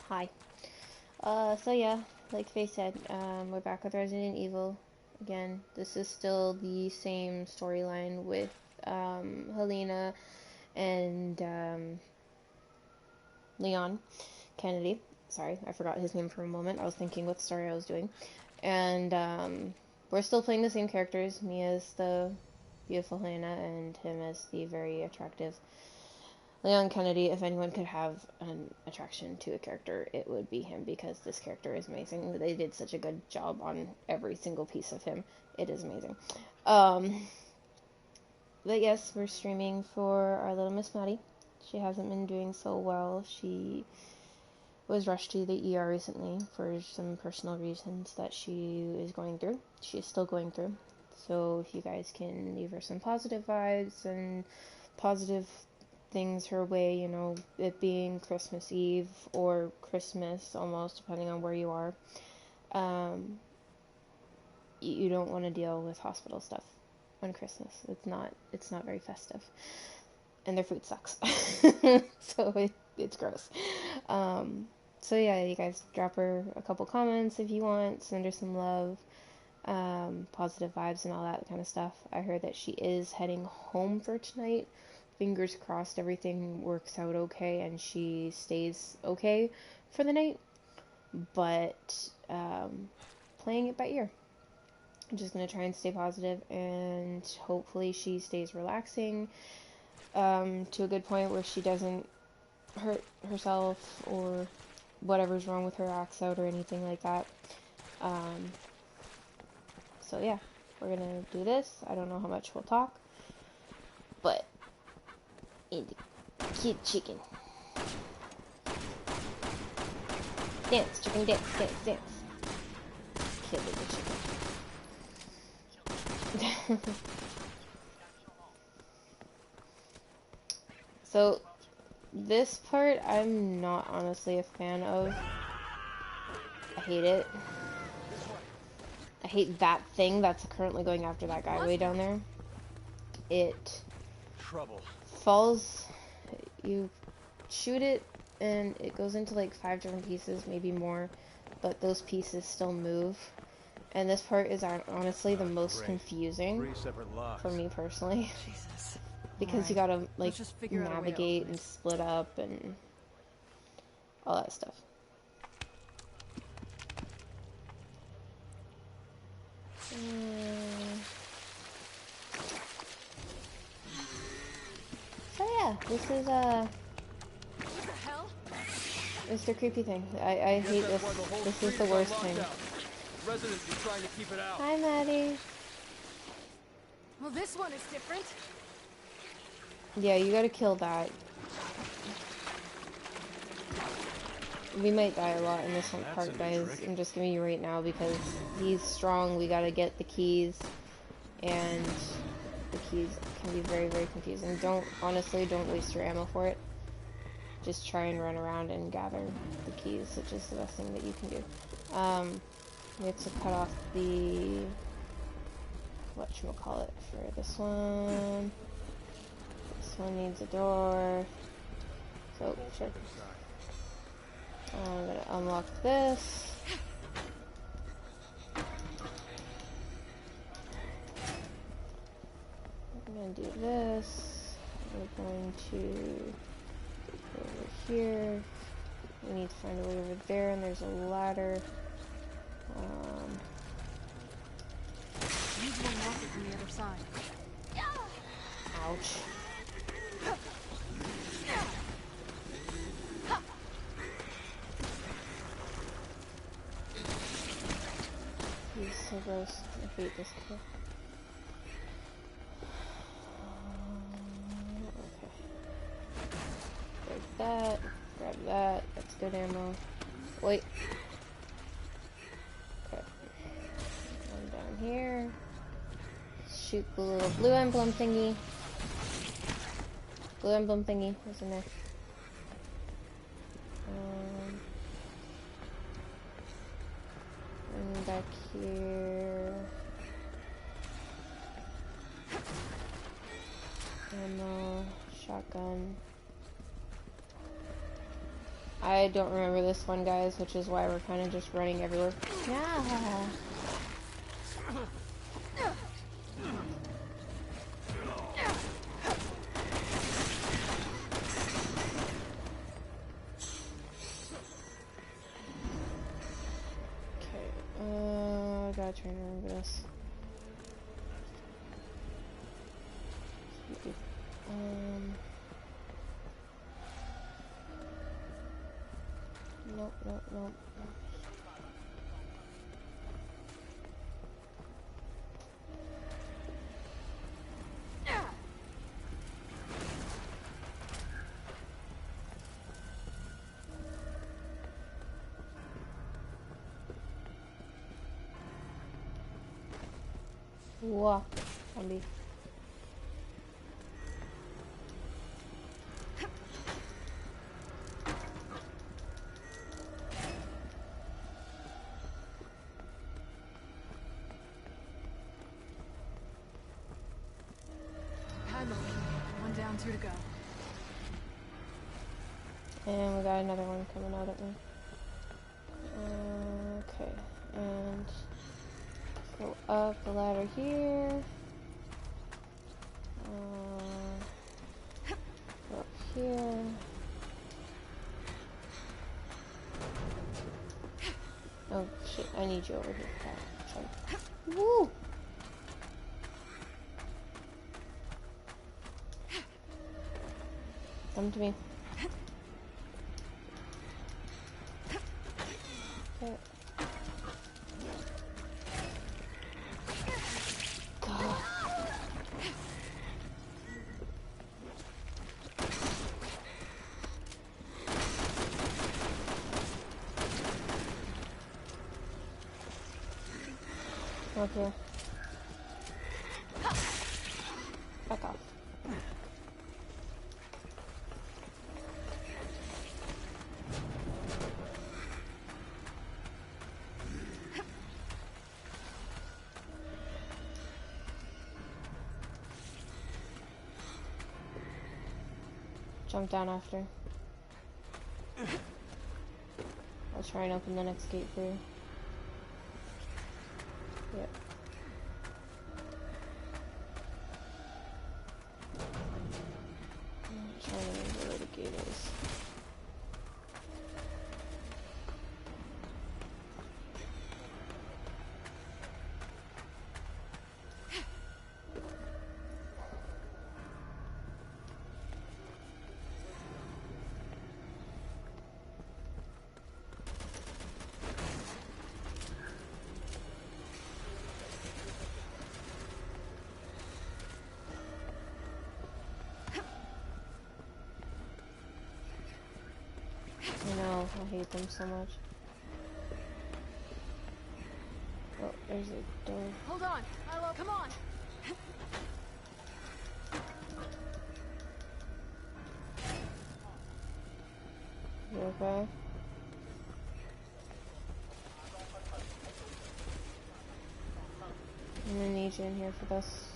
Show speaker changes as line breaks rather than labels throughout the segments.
Hi. So yeah, like Faye said, we're back with Resident Evil. Again, this is still the same storyline with Helena and Leon Kennedy. Sorry, I forgot his name for a moment. I was thinking what story I was doing. And we're still playing the same characters. Me as the beautiful Helena and him as the very attractive Leon Kennedy. If anyone could have an attraction to a character, it would be him because this character is amazing. They did such a good job on every single piece of him. It is amazing. But yes, we're streaming for our little Miss Maddie. She hasn't been doing so well. She was rushed to the ER recently for some personal reasons that she is going through. She is still going through. So if you guys can leave her some positive vibes and positive things her way, you know, it being Christmas Eve or Christmas almost, depending on where you are, you don't want to deal with hospital stuff on Christmas. It's not very festive, and their food sucks. So it's gross. So yeah, you guys drop her a couple comments if you want, send her some love, positive vibes and all that kind of stuff. I heard that she is heading home for tonight. Fingers crossed everything works out okay and she stays okay for the night. But playing it by ear. I'm just going to try and stay positive and hopefully she stays relaxing to a good point where she doesn't hurt herself or whatever's wrong with her acts out or anything like that. So yeah, we're going to do this. I don't know how much we'll talk, but in the kid chicken. Dance, chicken, dance, dance, dance. Kid little chicken. So, this part I'm not honestly a fan of. I hate it. I hate that thing that's currently going after that guy way down there. It falls, you shoot it, and it goes into like 5 different pieces, maybe more, but those pieces still move. And this part is honestly the most confusing for me personally. Because you gotta like navigate and split up and all that stuff. So yeah, this is it's the creepy thing. I hate this. This is the worst thing. Hi, Maddie.
Well, this one is different.
Yeah, you gotta kill that. We might die a lot in this one part, guys. I'm just giving you right now because he's strong. We gotta get the keys, and the keys can be very, very confusing. Honestly, don't waste your ammo for it. Just try and run around and gather the keys, which is the best thing that you can do. We have to cut off the whatchamacallit for this one. This one needs a door. So, sure. I'm gonna unlock this. I'm gonna do this. We're going to go over here. We need to find a way over there, and there's a ladder.
Use one rocket from the other side.
Ouch. He's so gross. I hate this guy. Okay. Break that. Grab that. That's good ammo. Wait. Okay. One down here. Shoot the little blue emblem thingy. Blue emblem thingy. What's in there? And back here. Ammo. Shotgun. I don't remember this one, guys, which is why we're kind of just running everywhere. Yeah. I gotta try to remember this. Nope, nope, nope. Whoa, zombie.
One down, two to go.
And we got another one coming out at me. Okay, and go up the ladder here. Go up here. Oh shit, I need you over here. Woo! Come to me. Okay. God. Okay. Back off. Jump down after. I'll try and open the next gate for you. Yep. I'm trying to remember where the gate is. I know, I hate them so much. Oh, there's a door.
Hold on, Milo, come on.
You okay? I'm gonna need you in here for this.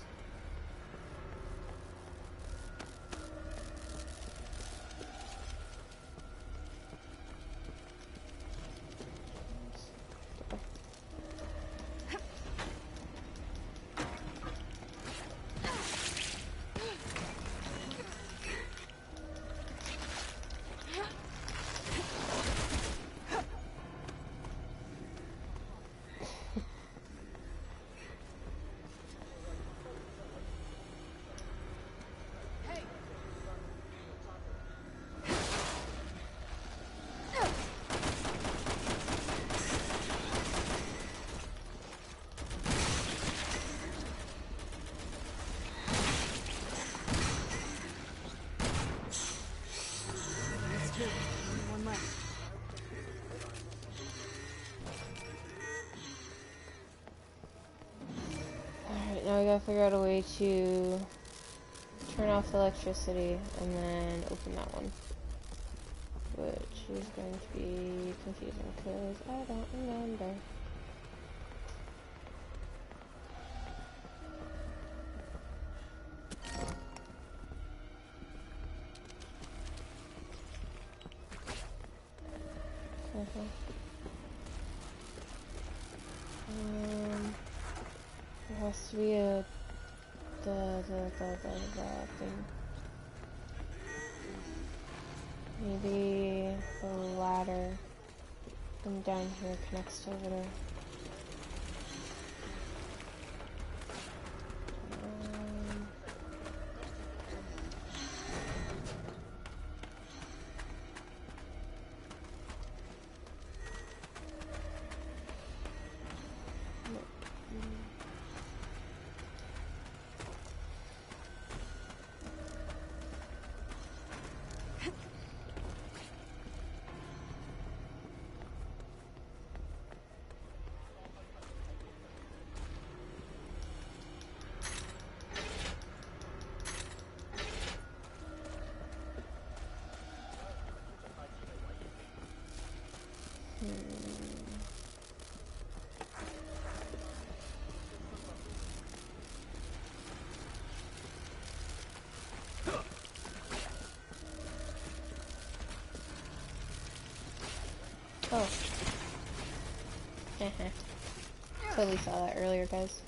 One left.
Alright, now we gotta figure out a way to turn off the electricity and then open that one. Which is going to be confusing because I don't remember. Okay. There has to be a the thing. Maybe the ladder from down here connects to over there. Oh. Totally saw that earlier, guys.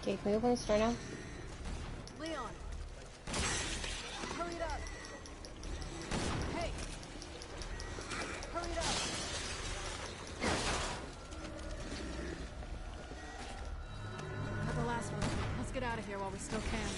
Okay, can we open the store now?
Leon! Hurry it up! Hey! Hurry it up! Got the last one. Let's get out of here while we still can.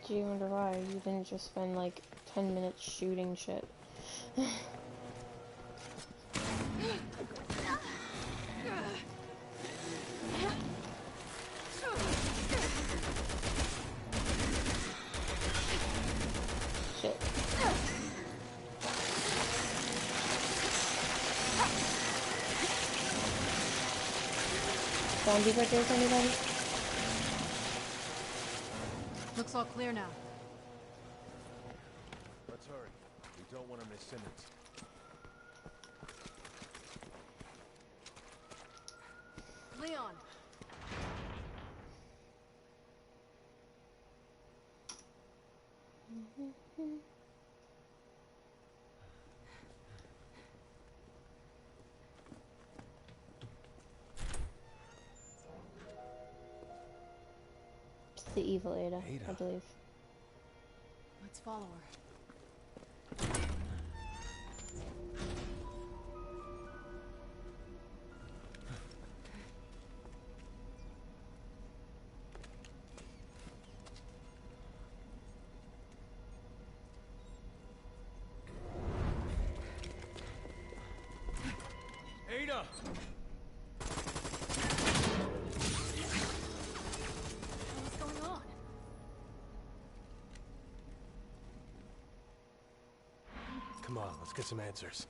Gee, I wonder why you didn't just spend like 10 minutes shooting shit. Shit. Zombie breakers, anybody?
Looks all clear now.
Let's hurry. We don't want to miss Simmons.
Leon!
It's the evil Ada, I believe.
Let's follow her.
Ada!
What's going on?
Come on, let's get some answers.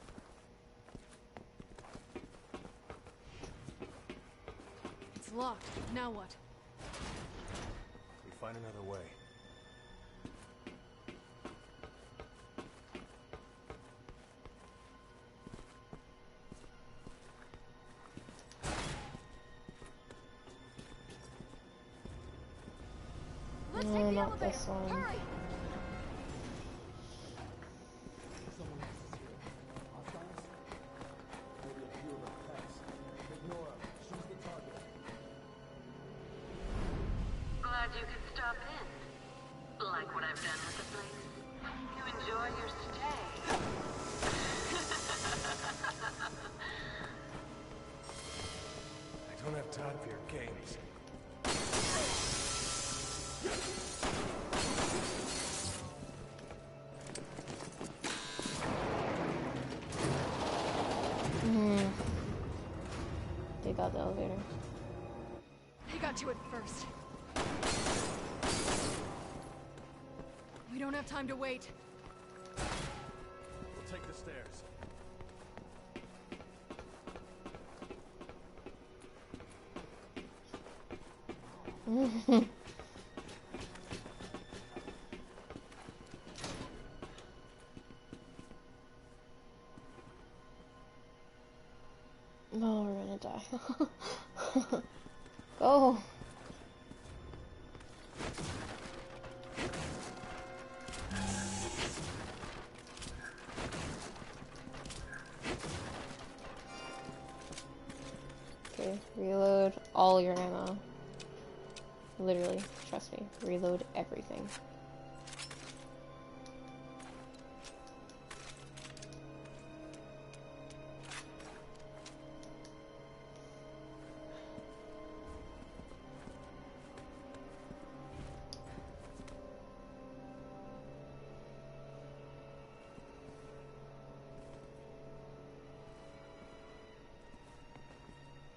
It's locked. Now what?
We find another way.
Let's
No,
take the
not
elevator.
this one.
Hurry!
Glad you could stop in. Like what I've done with the place? You enjoy your stay?
I don't have time for your games.
They got the elevator.
They got to it first. We don't have time to wait.
We'll take the stairs.
No, we're gonna die. Go. Okay, reload all your ammo. Literally, trust me, reload everything.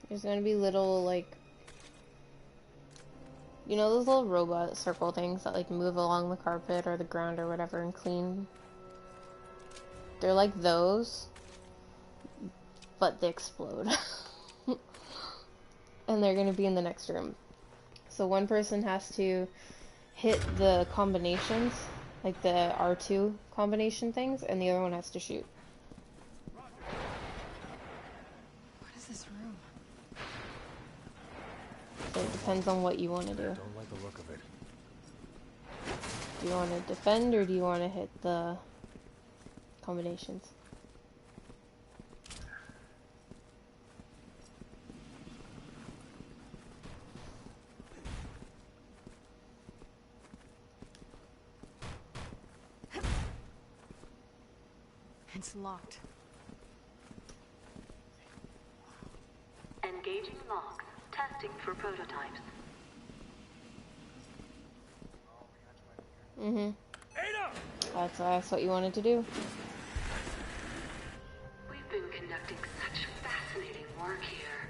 There's gonna be little, like, you know those little robot circle things that, like, move along the carpet or the ground or whatever and clean? They're like those, but they explode. And they're gonna be in the next room. So one person has to hit the combinations, like the R2 combination things, and the other one has to shoot.
What is this room?
So it depends on what you want to do.
Don't like the look of it.
Do you want to defend or do you want to hit the combinations?
It's locked.
Engaging locks. Testing for prototypes.
Mm-hmm.
Ada!
That's what you wanted to do.
We've been conducting such fascinating work here.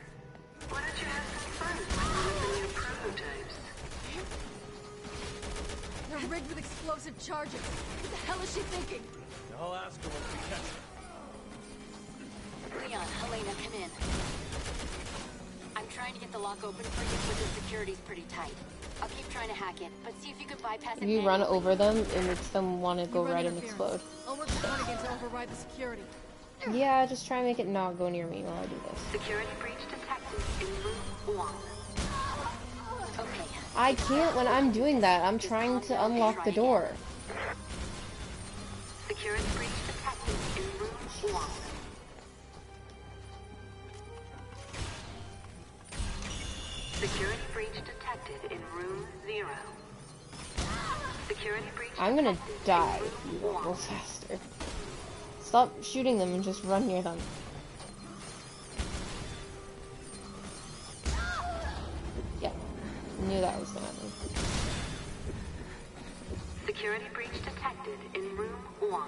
Why don't you have some fun with the new prototypes?
They're rigged with explosive charges. What the hell is she thinking?
I'll ask her once we catch her.
Leon, Helena, come in. I'm trying to get the lock open for you, but the security's pretty tight. I'll keep trying to hack it, but see if you can bypass it.
If you run
manually.
over them, it makes them want to go
You run
right and
interference.
explode.
I'll work with Hunnigan to override the security.
Yeah, just try and make it not go near me while I do this.
Security breach detected in room 1.
Okay.
I can't when I'm doing that. I'm trying to unlock the door.
Security breach detected in room 1. Security breach detected in room 0. Security breach
I'm gonna
detected
die
in
if you
room
don't go
1.
faster. Stop shooting them and just run near them. Yeah, knew that was gonna happen.
Security breach detected in room 1.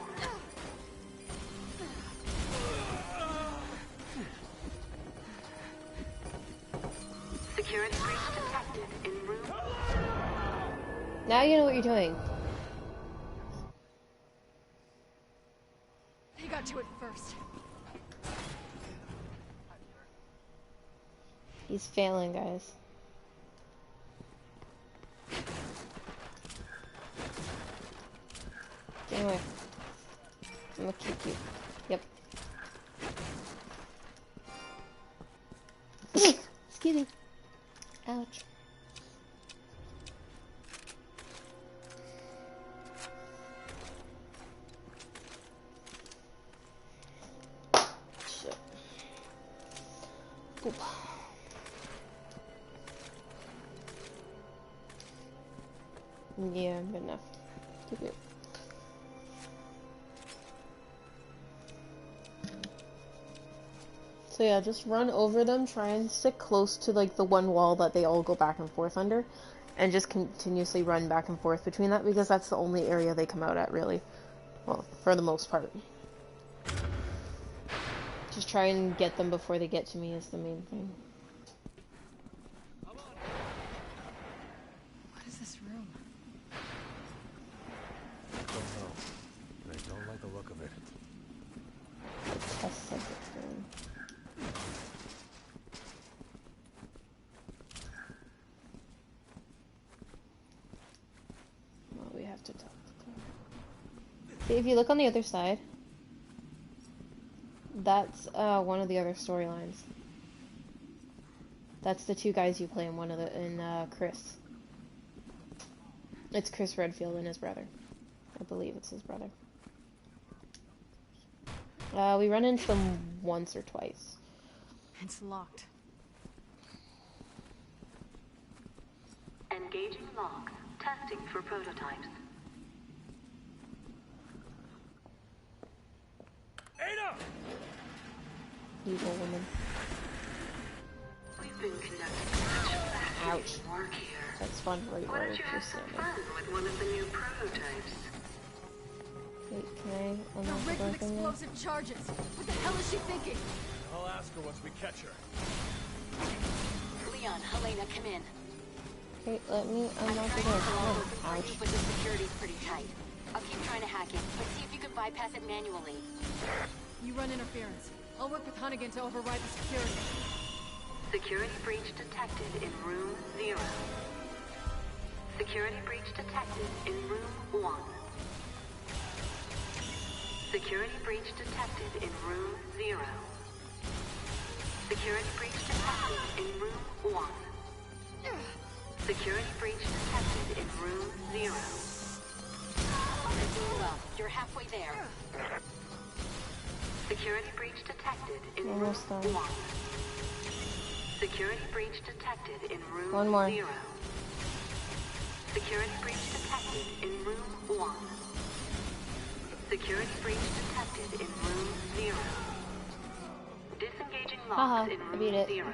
Security breach detected in room.
Now you know what you're doing.
They got to it first.
He's failing, guys. Anyway. I'm gonna kick you. Yep. Excuse me. Ouch. Shit. Oop. Yeah, good enough. Keep it. So yeah, just run over them, try and stick close to like the one wall that they all go back and forth under, and just continuously run back and forth between that, because that's the only area they come out at, really. Well, for the most part. Just try and get them before they get to me is the main thing.
What is this room?
Don't know. I don't like the look of it.
Test subject room. Well, we have to talk to them. See, if you look on the other side, that's one of the other storylines. That's the two guys you play in one of the Chris. It's Chris Redfield and his brother. I believe it's his brother. We run into them once or twice.
It's locked.
Engaging logs. Testing for prototypes.
Ada!
Evil woman.
We've been conducting such fascinating work here.
That's fun right
Why
where
don't you
you're
have some
standing.
fun with one of the new prototypes?
Wait, can I
They're
unlock the
rigged
door
with
thing now?
explosive charges. What the hell is she thinking?
I'll ask her once we catch her.
Leon, Helena, come in.
Okay, let me
I'm
unlock the
trying to
door.
get the
Come
lock
on.
open for you,
Ouch.
but the security's pretty tight. I'll keep trying to hack it, but see if you can bypass it manually.
You run interference. I'll work with Hunnigan to override the security.
Security breach detected in room 0. Security breach detected in room 1. Security breach detected in room 0. Security breach detected in room 1. Security breach detected in room 0.
You're doing well. You're halfway there.
Security breach detected in room
Almost done.
1. Security breach detected in room
One more.
0. Security breach detected in room 1. Security breach detected in room 0. Disengaging
Haha,
locks in
I
room
beat it.
0.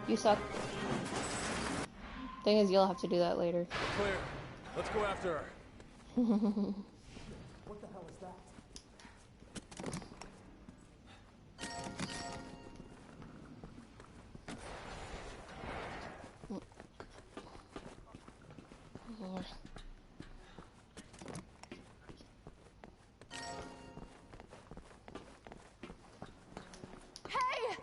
You suck. Thing is, you'll have to do that later.
Clear. Let's go after her.
What the hell is that?
Hey!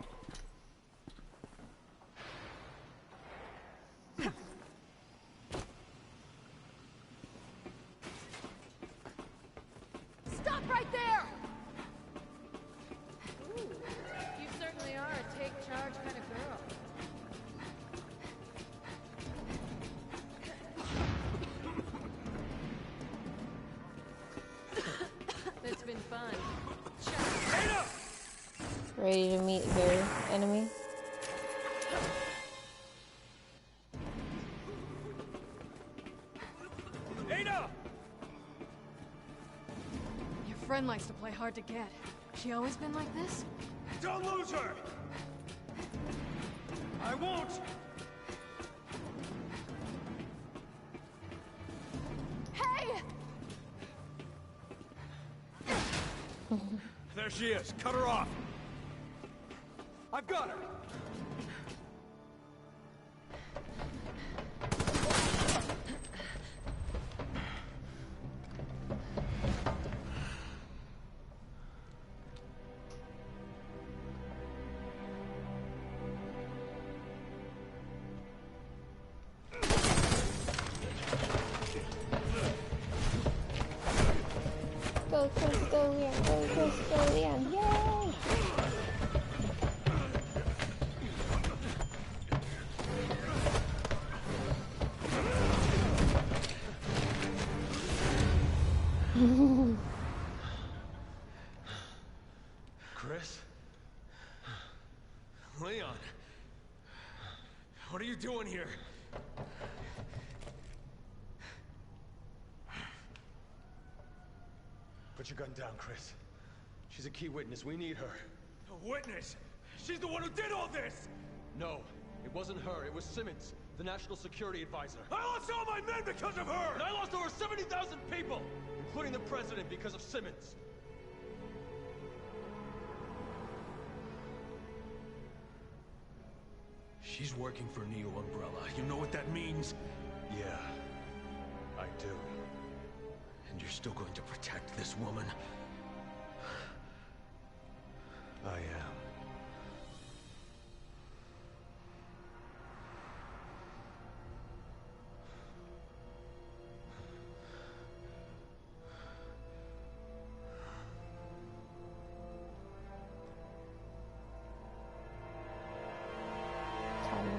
Stop right there! Ooh, you certainly are a take charge kind of girl. It's been fun.
Ada!
Ready to meet their enemy?
Ada!
Your friend likes to play hard to get. She always been like this?
Don't lose her! I won't!
Hey!
There she is. Cut her off. I've got her.
Go, Chris, go, Leon. Go, Chris, go, Leon. Yay!
Chris? Leon? What are you doing here? Put your gun down, Chris. She's a key witness. We need her. A witness? She's the one who did all this!
No, it wasn't her. It was Simmons, the National Security Advisor.
I lost all my men because of her!
And I lost over 70,000 people, including the president, because of Simmons.
She's working for Neo Umbrella. You know what that means?
Yeah, I do.
And you're still going to protect this woman?
I am.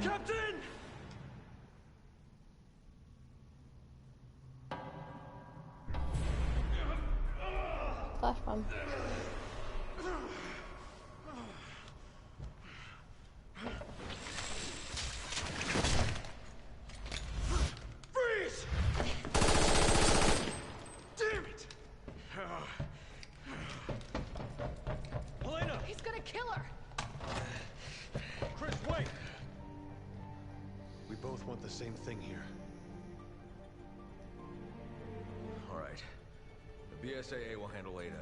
Captain!
Flash bomb.
Freeze! Damn it!
Helena!
He's gonna kill her!
Chris, wait!
We both want the same thing here. All right. The BSAA will handle Ada.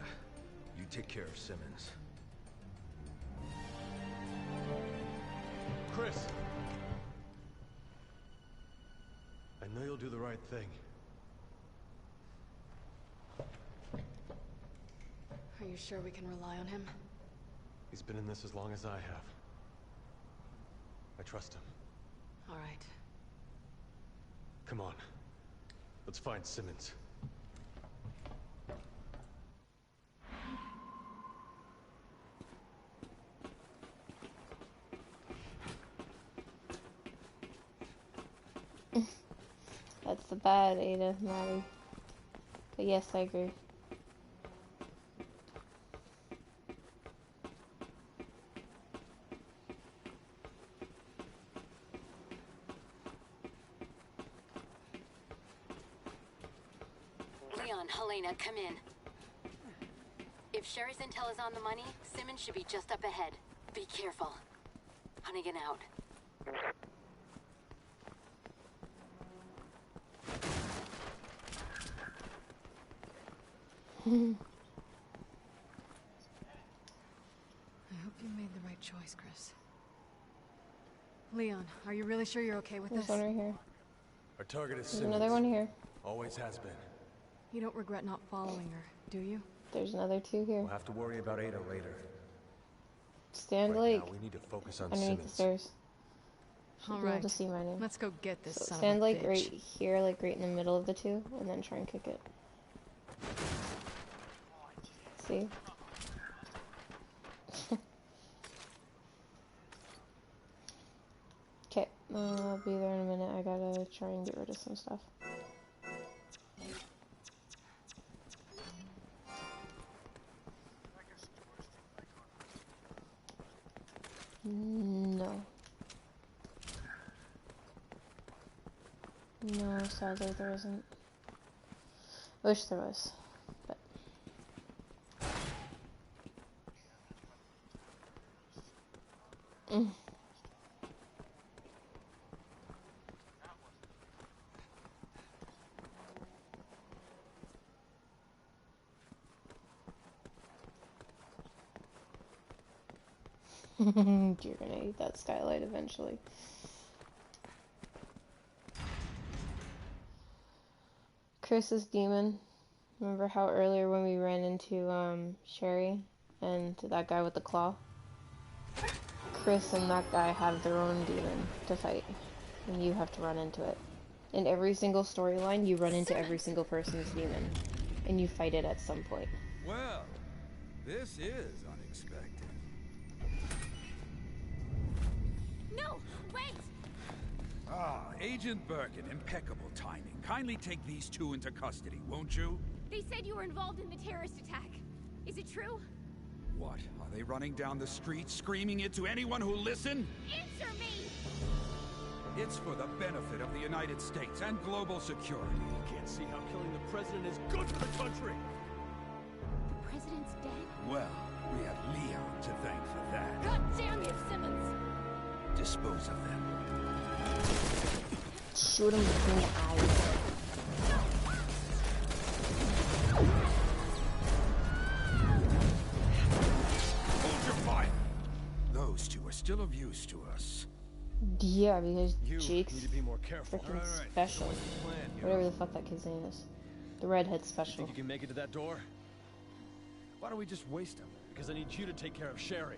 You take care of Simmons.
Chris! I know you'll do the right thing.
Are you sure we can rely on him?
He's been in this as long as I have. I trust him.
All right.
Come on. Let's find Simmons.
That's the bad Ada, Maddie. But yes, I agree.
Leon, Helena, come in. If Sherry's intel is on the money, Simmons should be just up ahead. Be careful. Hunnigan out.
I hope you made the right choice, Chris. Leon, are you really sure you're okay with
There's
this?
one right here.
Our target is
There's
Simmons.
another one here.
Always has been.
You don't regret not following her, do you?
There's another two here.
We'll have to worry about Ada later.
Stand
Right
like
now, we need to focus on
underneath the
Simmons.
stairs.
All
You'll be able
right.
to see my name.
Let's go get this
So
son
stand
of a
like
bitch.
right here, like right in the middle of the two, and then try and kick it. See? Okay, I'll be there in a minute. I gotta try and get rid of some stuff. No. No, sadly there isn't. Wish there was, but. You're gonna eat that skylight eventually. Chris's demon. Remember how earlier when we ran into Sherry and that guy with the claw? Chris and that guy have their own demon to fight, and you have to run into it. In every single storyline, you run into every single person's demon, and you fight it at some point.
Well, this is unexpected.
No, wait!
Ah, Agent Birkin, impeccable timing. Kindly take these two into custody, won't you?
They said you were involved in the terrorist attack. Is it true?
What, are they running down the street screaming it to anyone who'll listen?
Answer me!
It's for the benefit of the United States and global security.
You can't see how killing the president is good for the country.
The president's dead?
Well, we have Leon to thank for that.
God damn you, Simmons!
Dispose of them.
Shoot him between the eyes.
Hold your fire! Those two are still of use to us.
Yeah, because
You
Jake's
need to be more careful.
freaking
Right.
special.
What's the plan here?
Whatever the fuck that kid's name is. The redhead
You
special.
think you can make it to that door? Why don't we just waste him? Because I need you to take care of Sherry.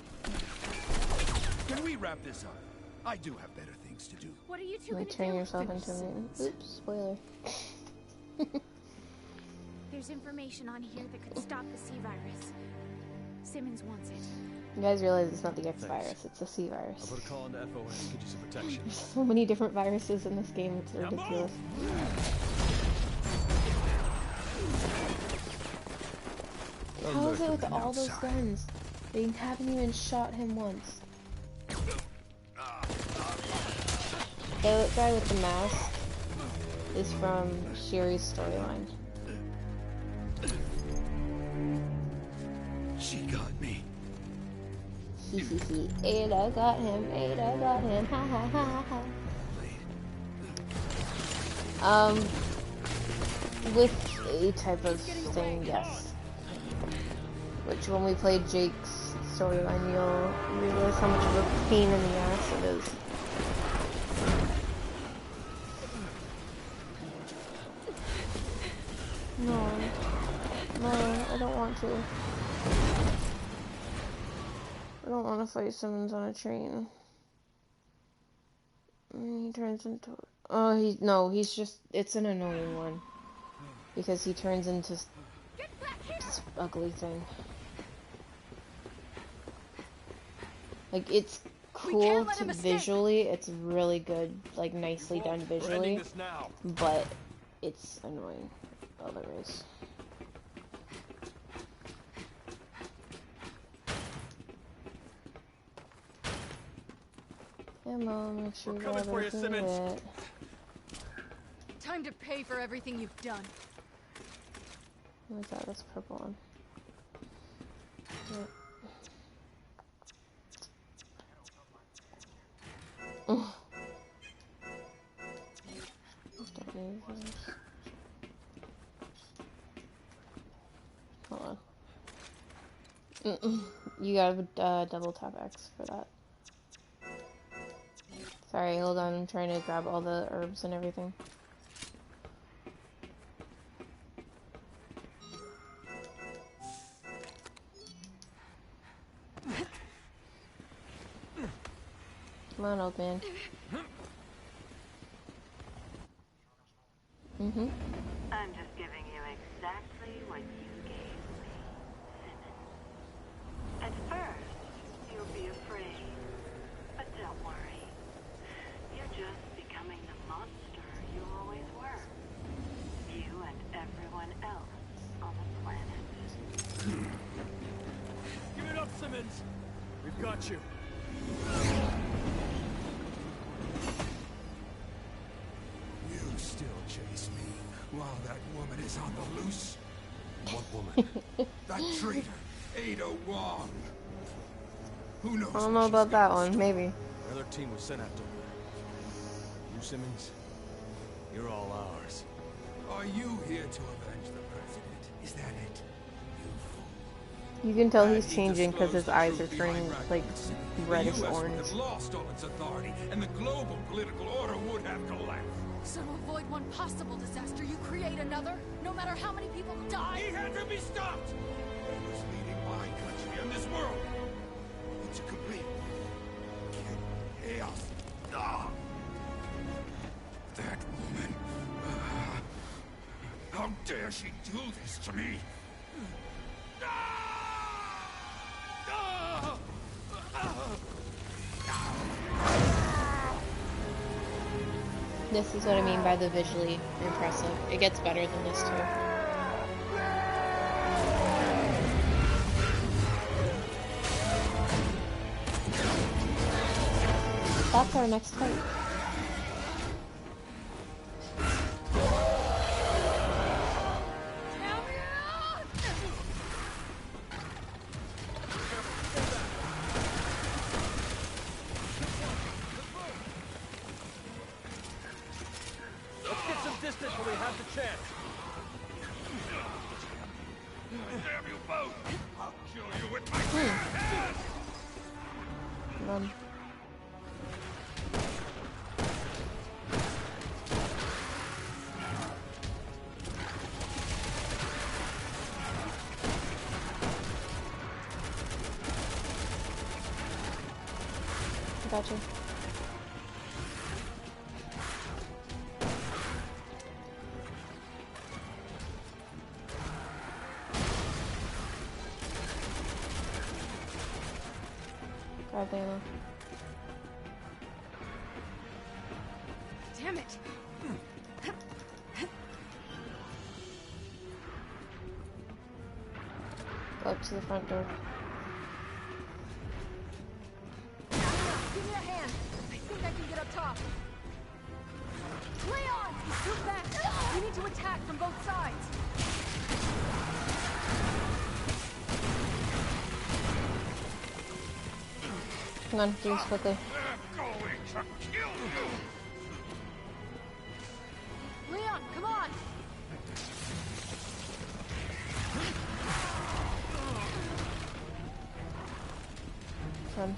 Can we wrap this up? I do have better things to do.
What are you two
You
gonna
might turn
do?
yourself into me. Oops, spoiler.
There's information on here that could stop the C virus. Simmons wants it.
You guys realize it's not the X
Thanks.
virus, it's a C
I'll
virus.
put a call into FOS to get you some protection.
There's so many different viruses in this game, it's
Now move!
ridiculous. How is it with all those guns? They haven't even shot him once. The guy with the mask is from Sherry's storyline.
She got me.
He. Ada got him, Ada got him, ha ha ha ha. With a type of thing, yes. Which when we played Jake's storyline, you'll realize how much of a pain in the ass it is. No. No, I don't want to. I don't want to fight Simmons on a train. He turns into... Oh, he's just... It's an annoying one. Because he turns into this ugly thing. Like, it's cool to visually, it's really good, like, nicely done
We're ending
visually,
this now.
but it's annoying otherwise. Ammo, make sure
We're
you
coming
have
for you,
everything
Simmons.
lit.
Time to pay for everything you've done.
What's that? That's a purple one. Yep. Ugh. Don't need those. Hold on. You gotta double tap X for that. Sorry, hold on. I'm trying to grab all the herbs and everything. Come on, old man.
I'm just giving you exactly what you gave me, Simmons. At first, you'll be afraid. But don't worry. You're just becoming the monster you always were. You and everyone else on the planet.
Give it up, Simmons. We've got you.
You still chase me while that woman is on the loose?
What woman?
That traitor, Ada Wong. Who knows?
I don't know about that one. Maybe.
Another team was sent after her. You, Simmons, you're all ours.
Are you here to avenge the president? Is that it? You fool.
You can tell
Had
he's
he
changing because his
disclosed the
eyes are
truth
turning
behind
like
Raccoon,
reddish
the US would
orange.
have lost all its authority, and the global political order would have collapsed.
So to avoid one possible disaster, you create another, no matter how many people die?
He had to be stopped! He was leading my country and this world into complete chaos. Ah. That woman. How dare she do this to me?
This is what I mean by the visually impressive. It gets better than this too. That's our next fight.
Let's get some distance when we have the chance.
Damn you both! I'll kill you with my hands!
Run. Gotcha. Grab the ammo.
Damn it!
Go up to the front door.
Give me a hand. I think I can get up top. Leon! He's too fast. We need to attack from both sides.
Come on, do this quickly.
They're going to kill you!
Leon, come on!
Run.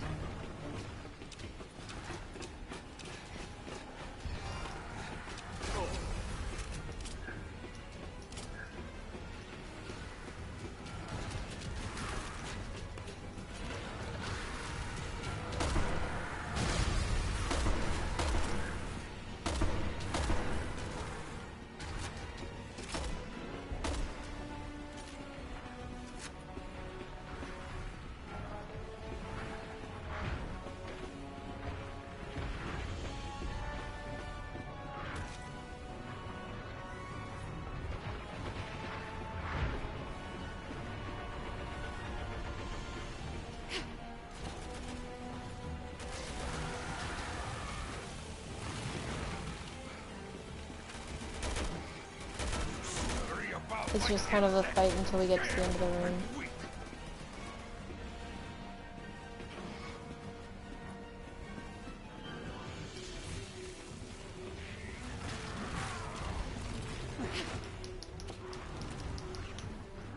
It's just kind of a fight until we get to the end of the room.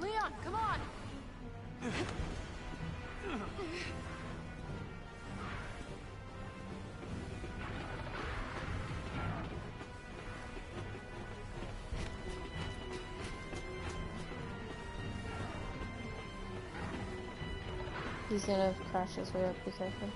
Leon, come on!
He's gonna crash his way up, be careful.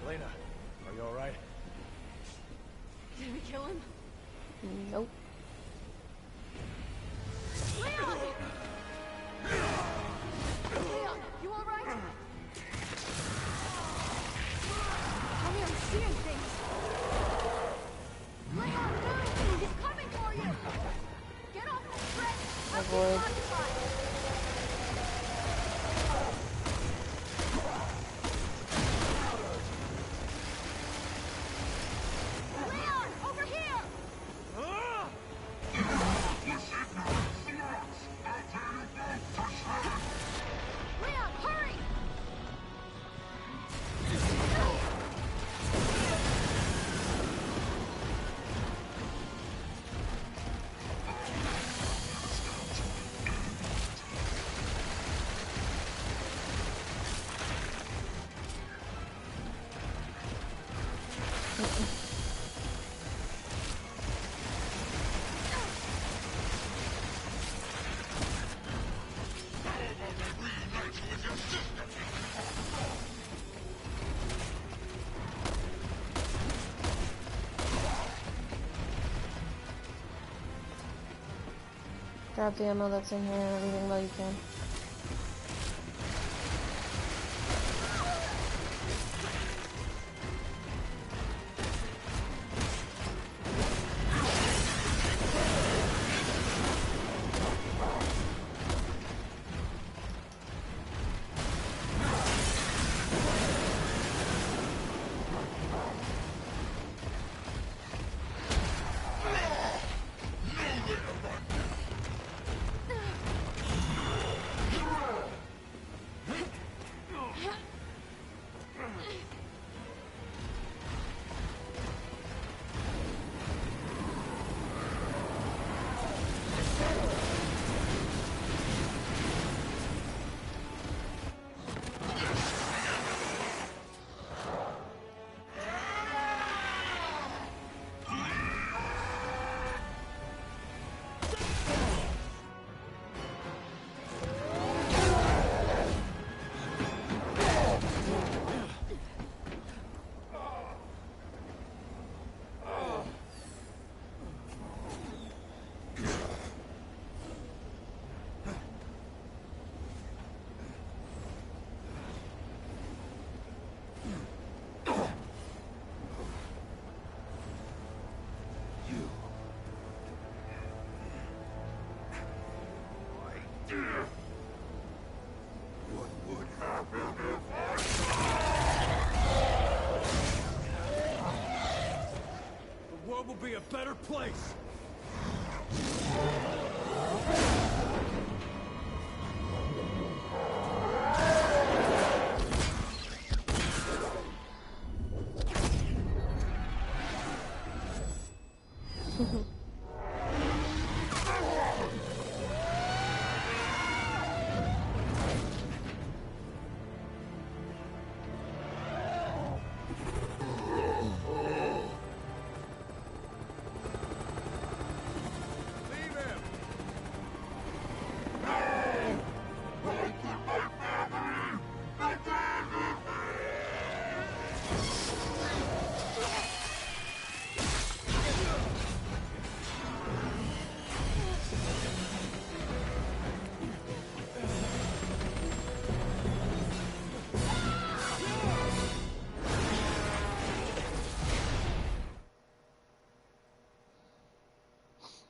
Elena, are you alright?
Did we kill him?
Nope.
Leon! Leon, you alright? Tell me I'm seeing things. Leon, move! He's coming for you! Get off the track!
Avoid. Grab the ammo that's in here and everything while you can.
The world will be a better place.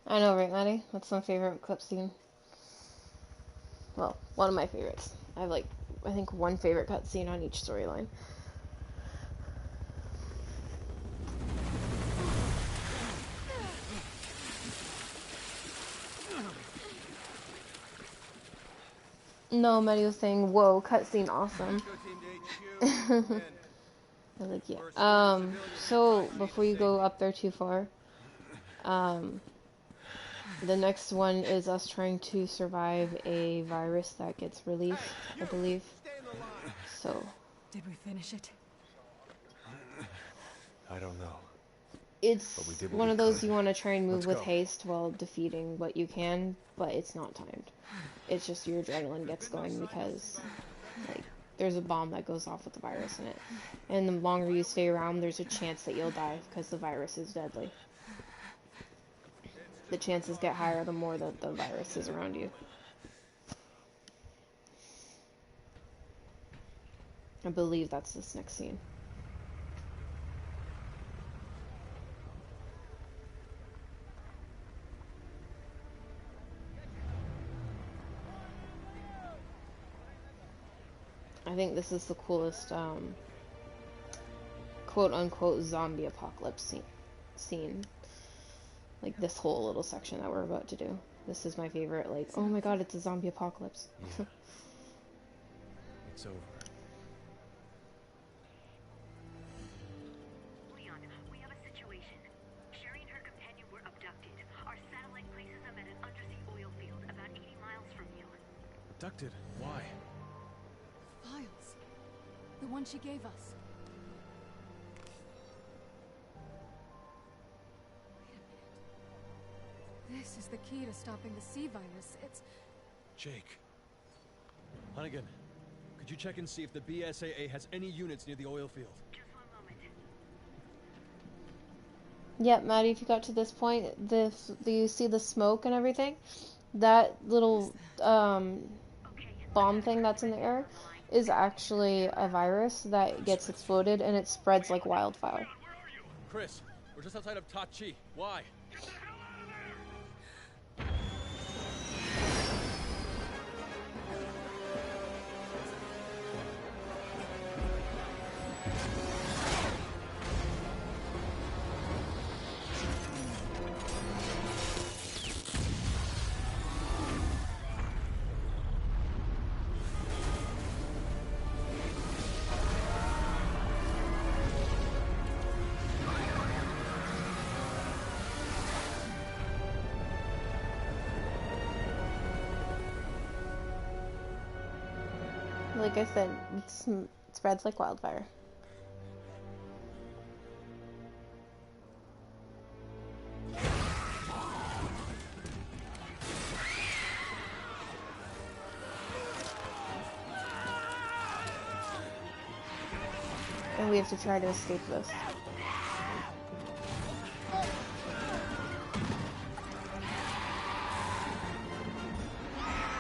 I know, right, Maddie? That's my favorite clip scene. Well, one of my favorites. I have like, I think one favorite cutscene on each storyline. No, Maddie was saying, whoa, cutscene awesome. I was like, yeah. So, before you go up there too far, the next one is us trying to survive a virus that gets released, I believe. So.
Did we finish it?
I don't know.
It's one of those you want to try and move with
go.
haste while defeating what you can, but it's not timed. It's just your adrenaline gets going because, like, there's a bomb that goes off with the virus in it. And the longer you stay around, there's a chance that you'll die because the virus is deadly. The chances get higher the more that the virus is around you. I believe that's this next scene. I think this is the coolest, quote-unquote zombie apocalypse scene. Like, this whole little section that we're about to do. This is my favorite, like, oh my god, it's a zombie apocalypse.
Yeah. It's over.
Leon, we have a situation. Sherry and her companion were abducted. Our satellite places them at an undersea oil field about 80 miles from you.
Abducted? Why?
Files. The one she gave us. This is the key to stopping the sea virus. It's...
Jake. Hunnigan, could you check and see if the BSAA has any units near the oil field?
Just one moment.
Yep, Maddie, if you got to this point, do you see the smoke and everything? That little bomb thing that's in the air is actually a virus that gets exploded and it spreads like wildfire.
Chris, we're just outside of Tachi. Why?
Like I said, it spreads like wildfire. And we have to try to escape this.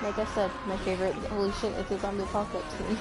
Like I said, my favorite, holy shit, it's a zombie apocalypse scene.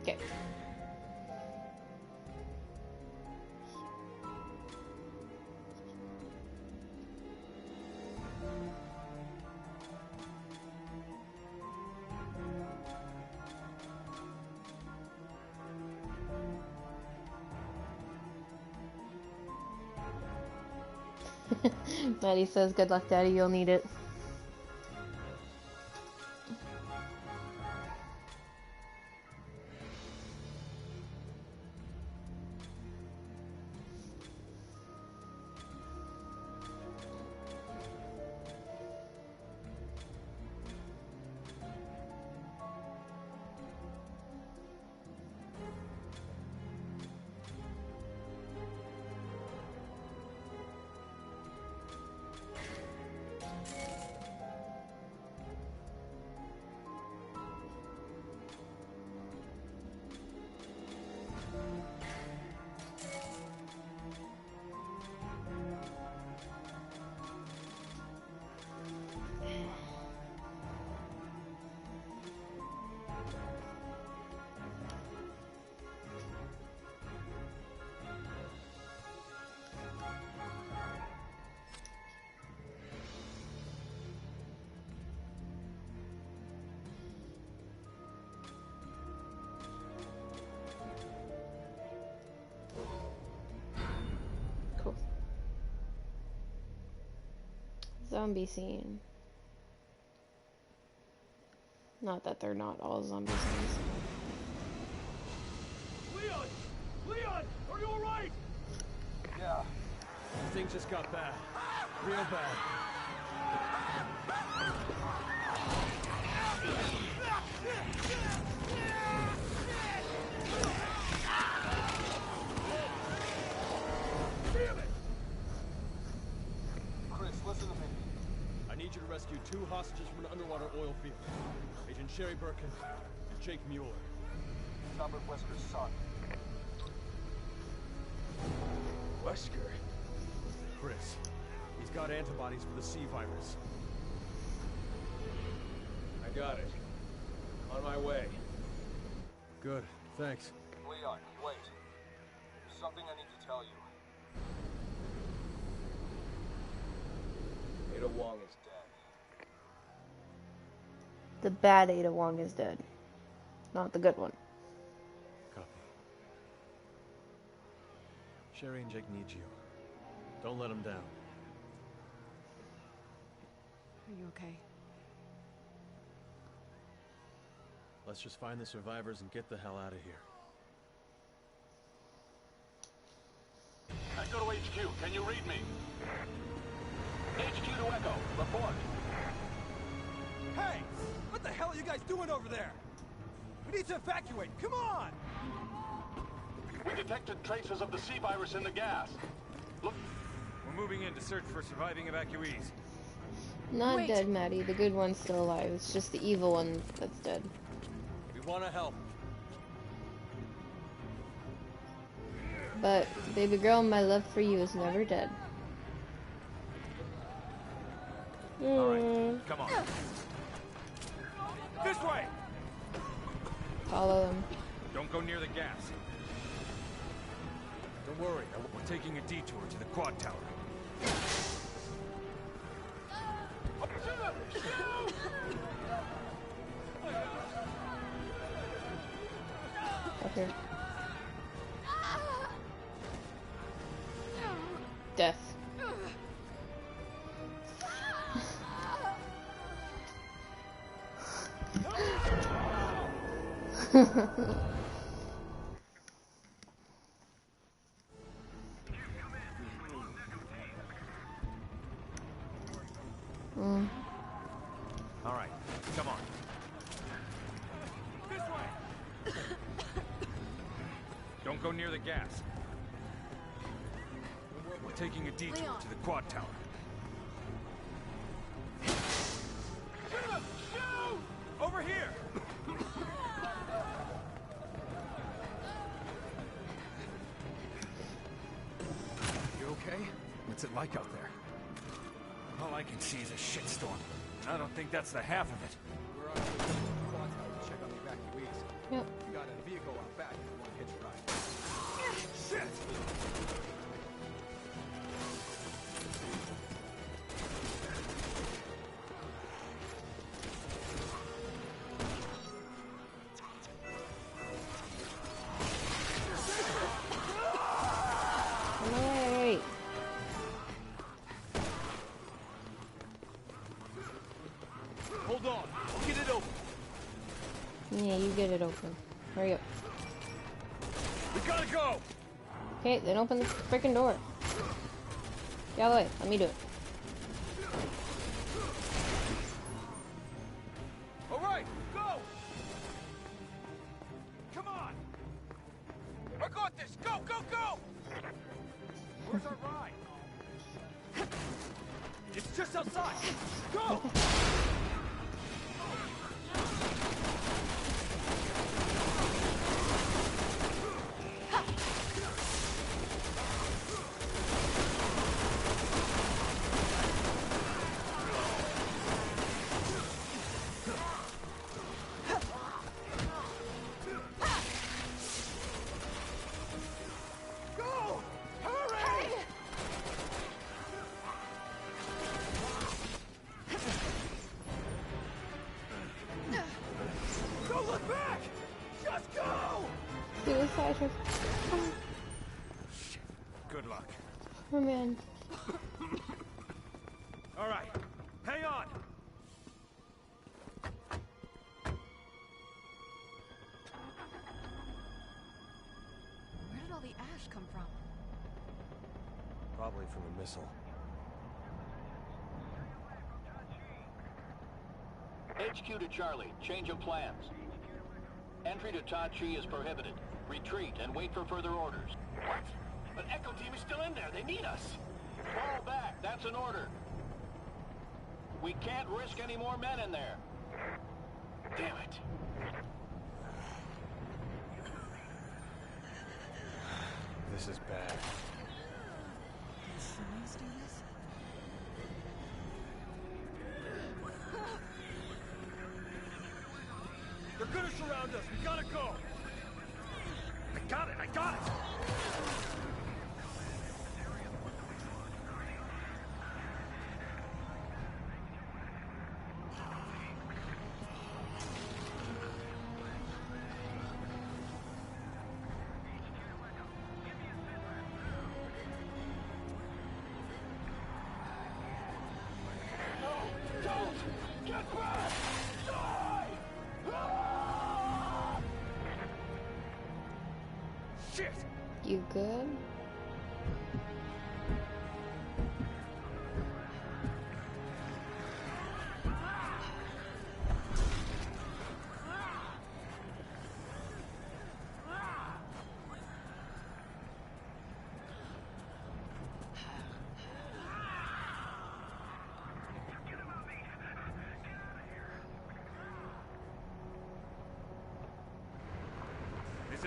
Okay. Maddie says, good luck, Daddy, you'll need it. Cool. Zombie scene. Not that they're not all zombie scenes.
Leon! Leon! Are you alright?
Yeah. Things just got bad. Real bad.
Damn it!
Chris, listen to me. I need you to rescue 2 hostages from an underwater oil field. Agent Sherry Birkin and Jake Mueller. Robert Wesker's son.
Wesker.
Chris. He's got antibodies for the C virus.
I got it. On my way.
Good, thanks.
Leon, wait. There's something I need to tell you.
Ada Wong is
Dead.
The bad Ada Wong is dead. Not the good one.
Copy. Sherry and Jake need you. Don't let them down.
Are you okay?
Let's just find the survivors and get the hell out of here.
I Echo to HQ. Can you read me? HQ to Echo. Report.
Hey! What the hell are you guys doing over there? We need to evacuate. Come on!
We detected traces of the sea virus in the gas. Look.
We're moving in to search for surviving evacuees.
Not
Wait.
dead, Maddie. The good one's still alive. It's just the evil one that's dead.
We want to help.
But, baby girl, my love for you is never dead.
All right, come on.
This way!
Follow them.
Don't go near the gas. Don't worry, we're taking a detour to the quad tower.
Up here. Death.
All right, come on.
This way!
Don't go near the gas. We're taking a detour
Leon.
to the quad tower.
Over here!
You okay? What's it like out there? All I can see is a shitstorm. I don't think that's the half of it.
We're on our way to the quad tower to check on the evacuees.
Yep.
We got a vehicle out back if you want to hitch a ride. Shit!
Come away.
Hold on, get it open.
Yeah, you get it open. Hurry up.
We gotta go.
Okay, then open the freaking door. Get out of the way. Let me do it.
All right, go! Come on! I got this! Go, go, go! Where's our ride? It's just outside! Go! Go! Hurry! Don't look back! Just go!
Suicide.
Good luck.
Oh man.
All right, hang on.
Where did all the ash come from?
Probably from a missile.
HQ to Charlie. Change of plans. Entry to Tachi is prohibited. Retreat and wait for further orders. What? But Echo Team is still in there. They need us. Fall back. That's an order. We can't risk any more men in there. Damn it.
This is bad.
Let's do this.
They're gonna surround us. We gotta go.
I got it, I got it!
Don't! Get back! Die! Ah!
Shit!
You good?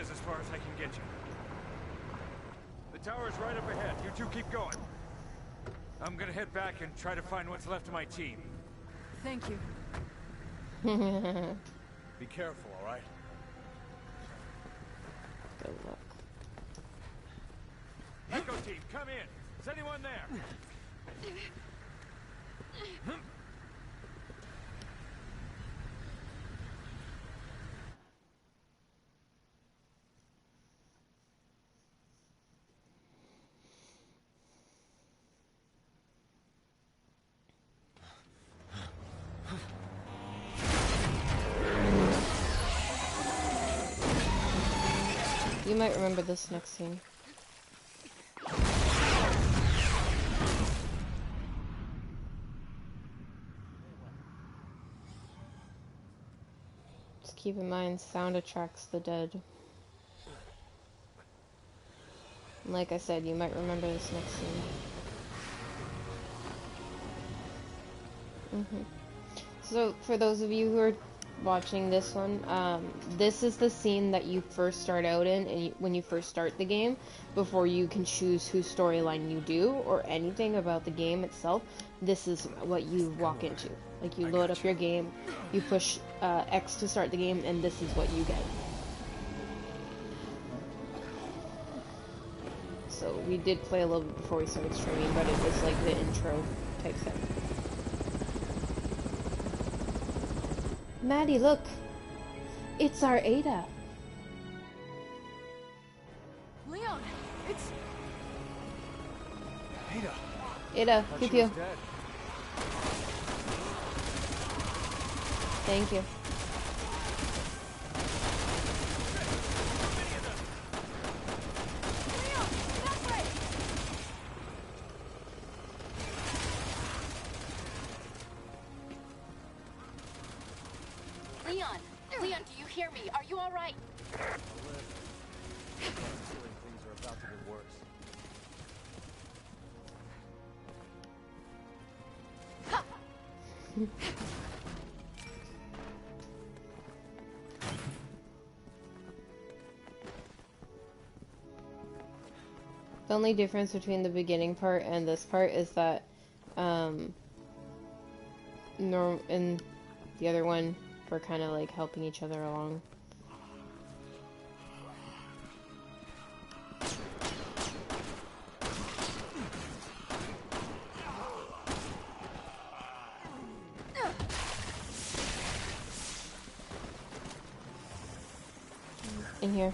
is as far as I can get you. The tower is right up ahead. You two keep going. I'm gonna head back and try to find what's left of my team.
Thank you.
Be careful, all right?
Good luck.
Echo team, come in. Is anyone there?
You might remember this next scene. Just keep in mind, sound attracts the dead. And like I said, you might remember this next scene. So, for those of you who are watching this one, this is the scene that you first start out in and when you first start the game, before you can choose whose storyline you do or anything about the game itself. This is what you walk into. Like, you load up your game, you push X to start the game, and this is what you get. So we did play a little bit before we started streaming, but it was like the intro type thing. Maddie, look! It's our Ada!
Leon, it's...
Ada!
Ada,
Thought
pew
she
pew.
was dead.
Thank you.
Leon, that way!
Leon! Leon, do you hear me? Are you alright?
I'll live. I have a feeling things are about to get worse.
The only difference between the beginning part and this part is that, in the other one, we're kind of like helping each other along. In here.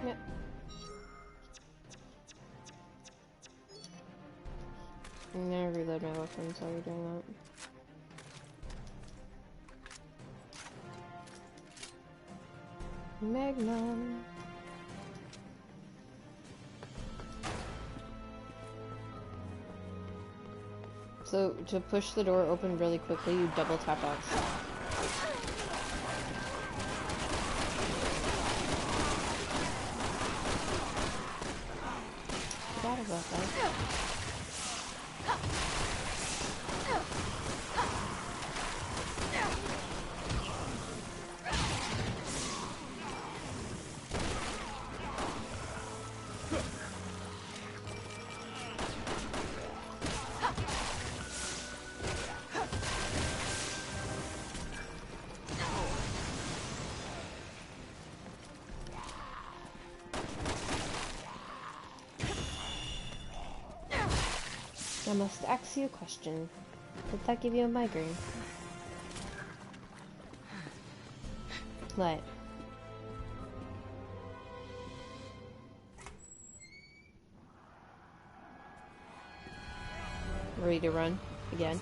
Yep. I'm gonna reload my weapons while you're doing that. Magnum. So, to push the door open really quickly, you double tap X. Forgot about that. I must ask you a question. Did that give you a migraine? What? Ready to run again?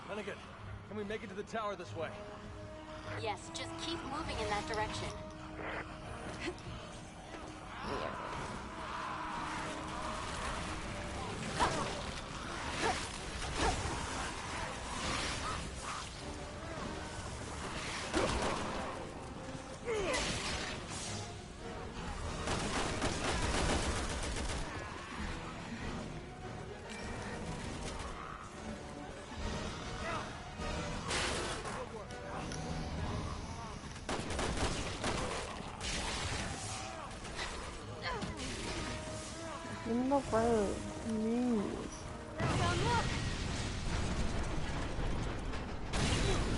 Hunnigan, can we make it to the tower this way?
Yes, just keep moving in that direction.
In the road. Move.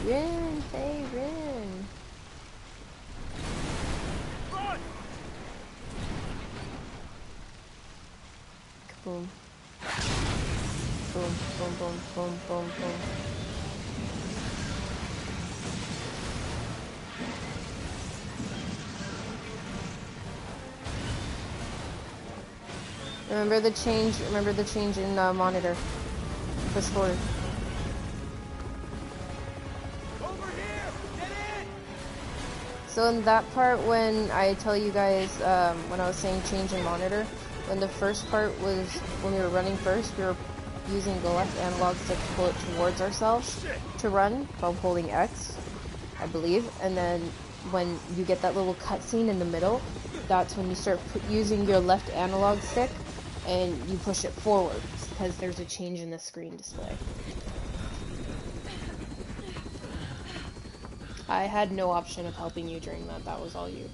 Rin, Faye, Rin.
Run!
Boom. Boom, boom, boom, boom, boom, boom. Remember the change in monitor. Push forward.
Over here! Get in!
So in that part, when I tell you guys, when I was saying change in monitor, when the first part was, when we were running first, we were using the left analog stick to pull it towards ourselves to run while holding X, I believe. And then when you get that little cutscene in the middle, that's when you start using your left analog stick and you push it forward because there's a change in the screen display. I had no option of helping you during that. That was all you.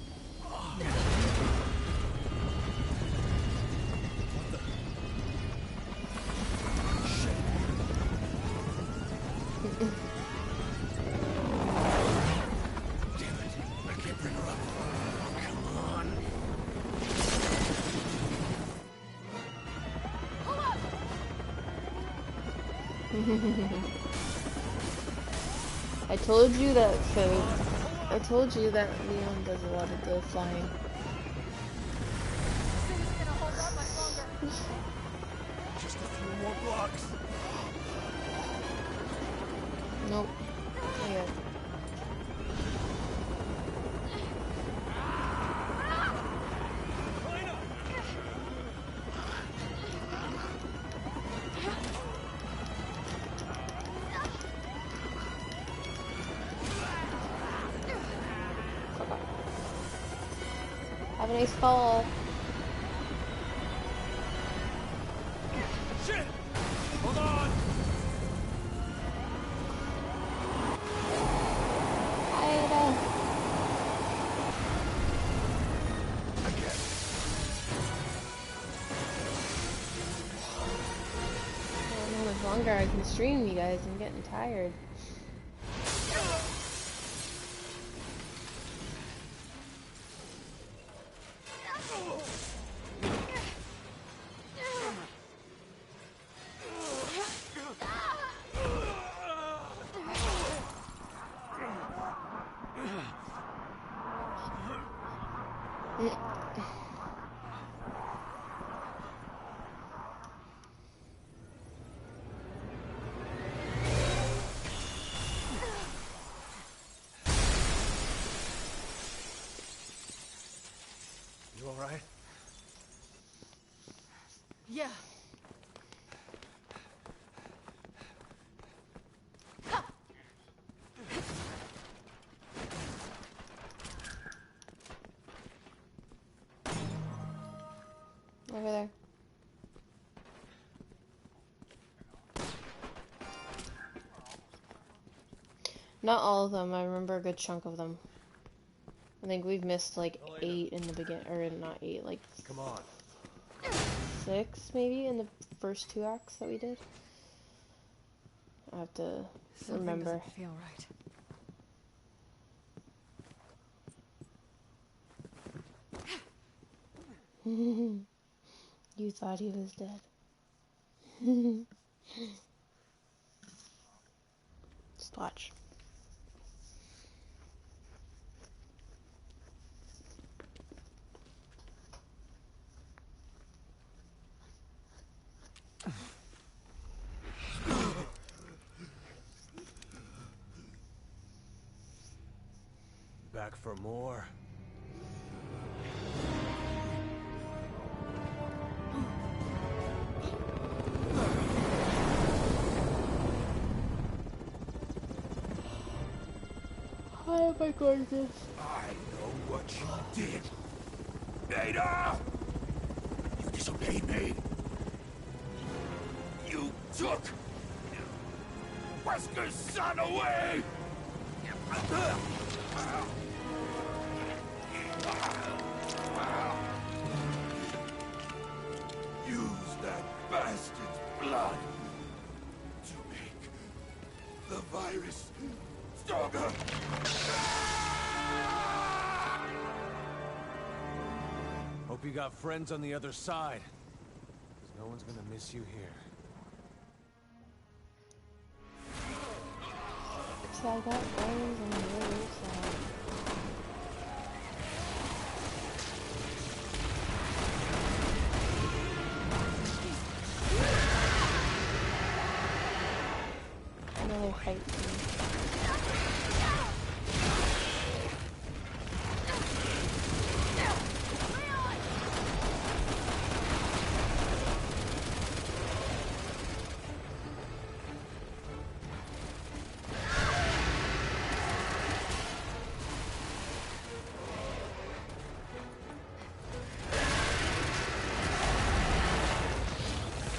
I told you that, Faye. I told you that Leon does a lot of the flying.
Just a few more blocks.
Nope. Not yet. Have a nice fall.
Shit! Hold on!
Ida.
Again.
I don't know how much longer I can stream, you guys. I'm getting tired.
You alright?
Yeah.
Over there. Not all of them. I remember a good chunk of them. I think we've missed like 8 in the begin, or not 8, like
Come on.
6 maybe in the first 2 acts that we did. I have to remember.
Doesn't feel right.
You thought he was dead. Just watch.
Back for more.
Oh my goodness.
I know what you did. Ada! You disobeyed me. You took Wesker's son away! Use that bastard's blood to make the virus stronger.
Hope you got friends on the other side. 'Cause no one's gonna miss you here.
So I got friends on the other side. Another fight scene.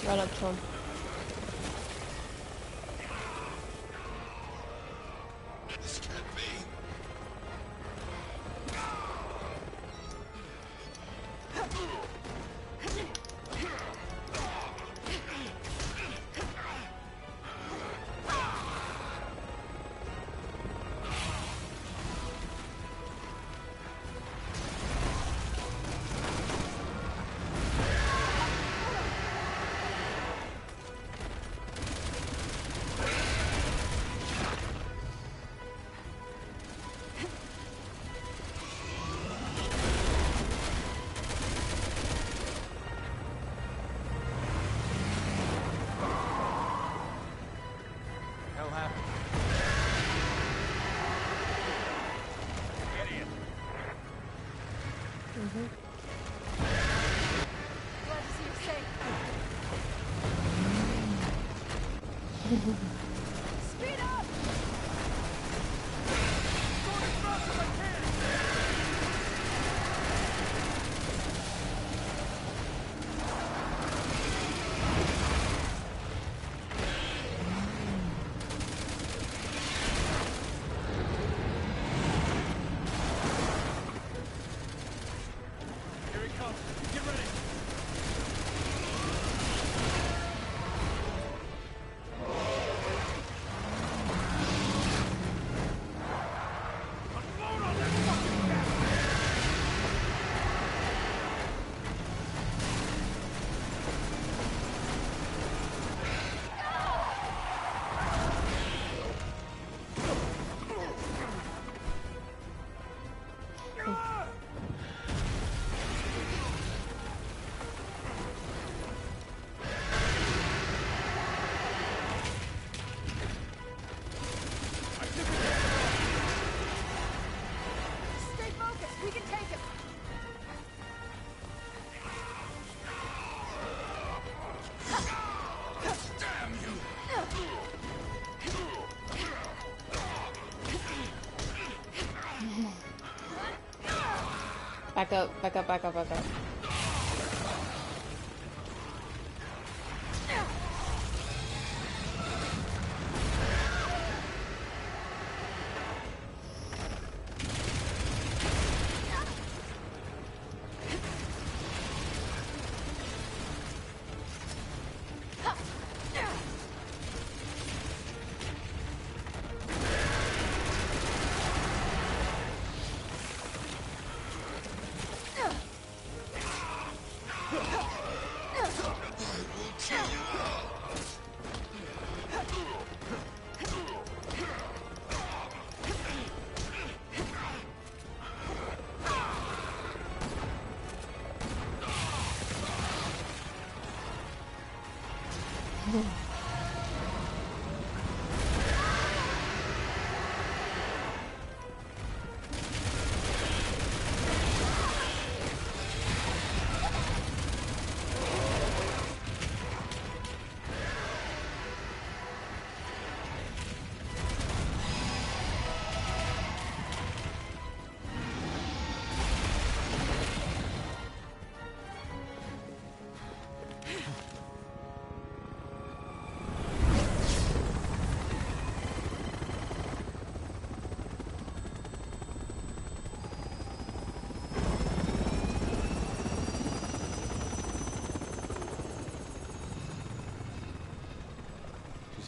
Run up to him.
This can't be.
Hell happened?
Idiot.
Glad to see you safe. Speed up!
Going as fast as I can. Here he comes. Get ready. Unload on that fucking bastard!
Stay focused. We can take him.
Damn you!
Back up, back up, back up, back up.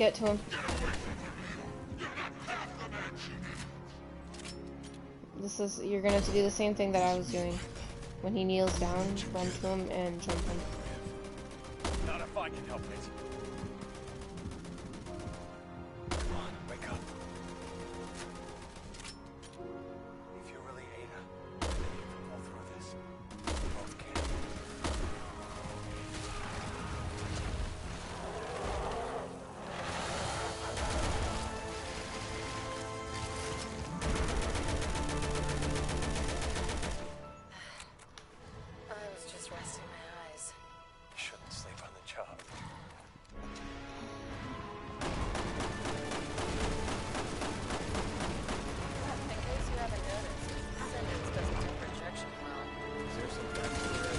Get to him. You're gonna have to do the same thing that I was doing. When he kneels down, run to him and jump him.
Not if I can help it. Come on, wake up. If you're really Ada, we'll go through this. We both can.
I was just resting my eyes.
You shouldn't sleep on the job.
In case you haven't noticed, Simmons doesn't take rejection well.
Is there some backstory?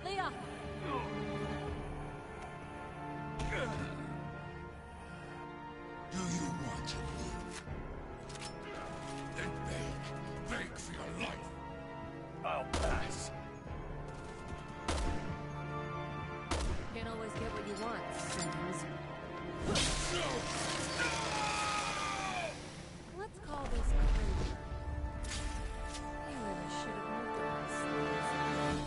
Leah!
Do you want to live? Then beg. Beg for your life.
I'll pass.
Can't always get what you want, Simmons. Let's call this crazy. You really should have moved on this thing.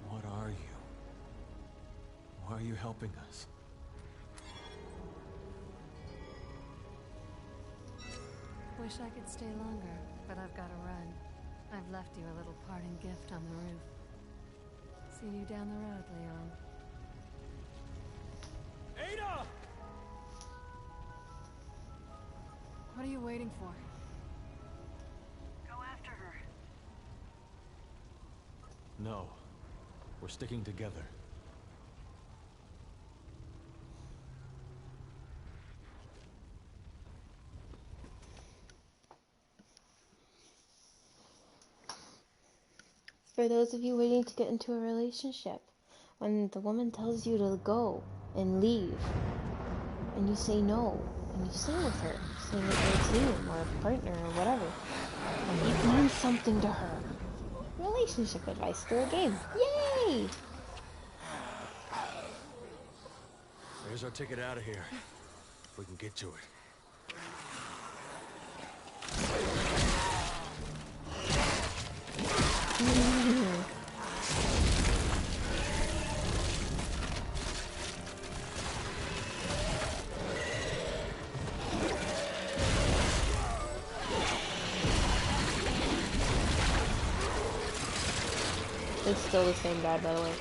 What are you? Why are you helping us?
Wish I could stay longer, but I've got to run. I've left you a little parting gift on the roof. See you down the road, Leon.
Ada!
What are you waiting for?
Go after her.
No. We're sticking together.
For those of you waiting to get into a relationship, when the woman tells you to go and leave, and you say no, and you stay with her, staying with her team or a partner or whatever, and it means something to her. Relationship advice for a game. Yay!
There's our ticket out of here. If we can get to it.
It's still the same guy, by the way.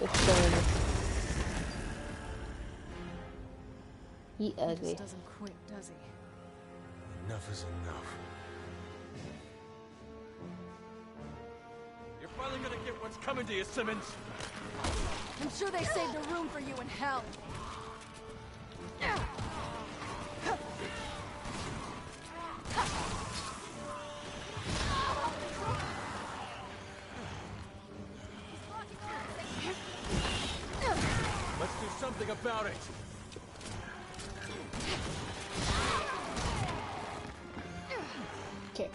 It's still in this. He
He
ugly.
just doesn't quit, does he?
Enough is enough. Finally gonna get what's coming to you, Simmons.
I'm sure they saved a room for you in hell.
Let's do something about it.
Okay.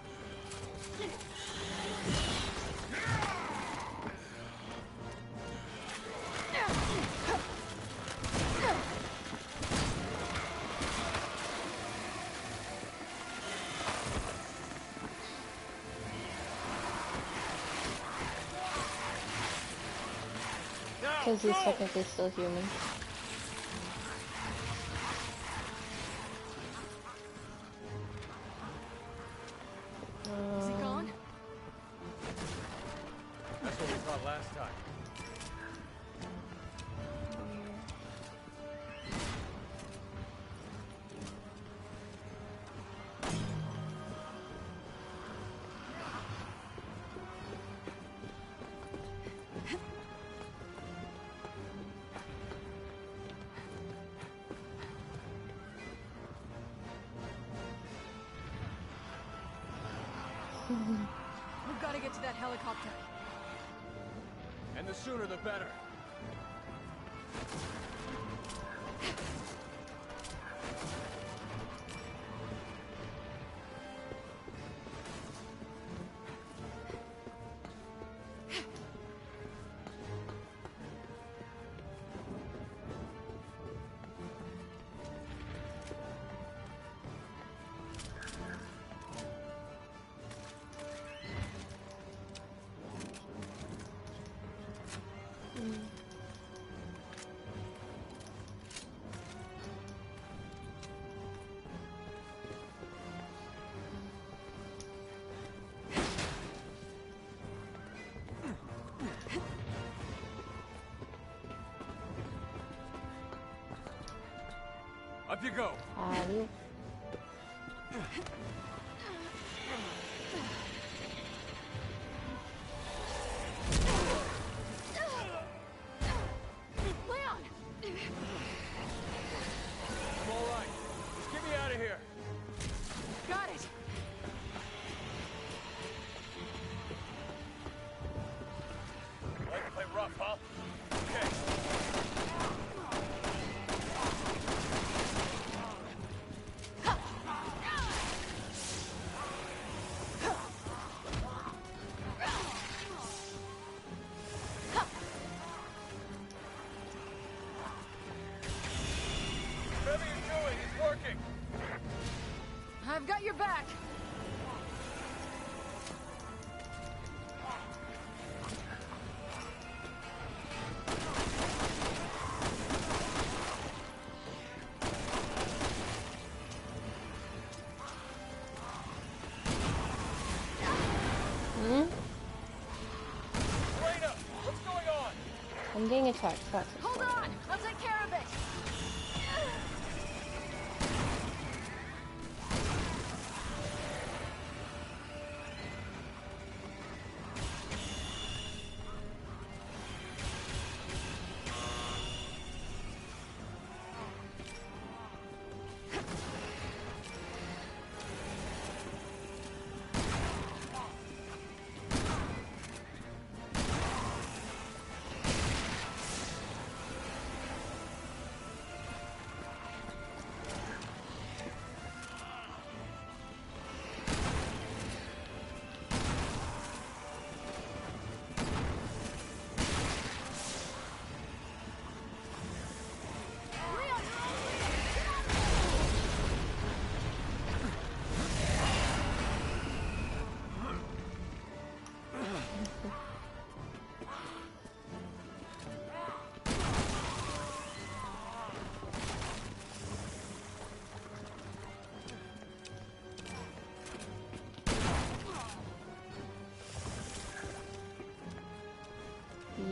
Because he's technically still human.
Is he gone?
That's what we thought last time.
We've got to get to that helicopter.
And the sooner the better. Up you go.
Adieu.
Leon!
I'm all right. Just get me out of here.
Got it!
Like to play rough, huh? Okay. Whatever you're doing, it's working.
I've got your back.
Hmm?
Raina, what's going on?
I'm getting attacked. That's what's
Hold
going
on! I'll take care of it!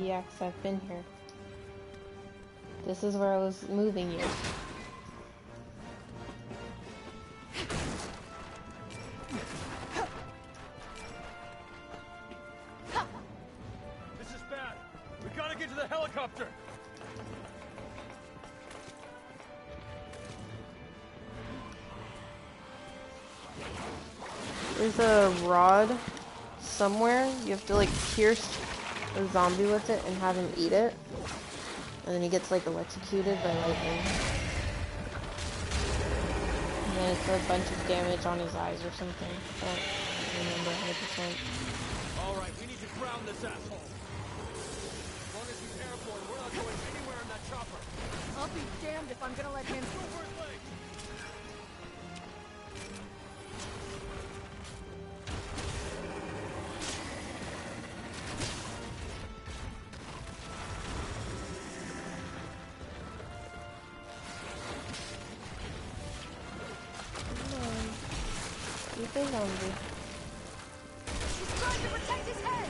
Yeah, 'cause I've been here. This is where I was moving you.
helicopter!
There's a rod somewhere. You have to like pierce a zombie with it and have him eat it. And then he gets like electrocuted by lightning. And then it's a bunch of damage on his eyes or something. I don't remember 100%.
Alright, we need to ground this asshole. As long as he's airborne, we're not going anywhere in that chopper.
I'll be damned if I'm gonna let him...
Eat the zombie.
He's trying to protect his head!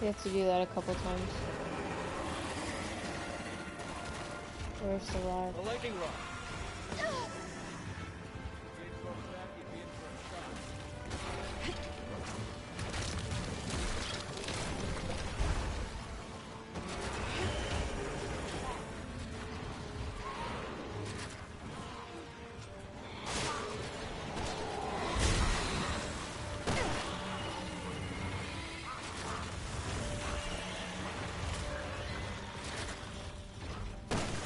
You have to do that a couple times. Where's the rod?
The lightning rod.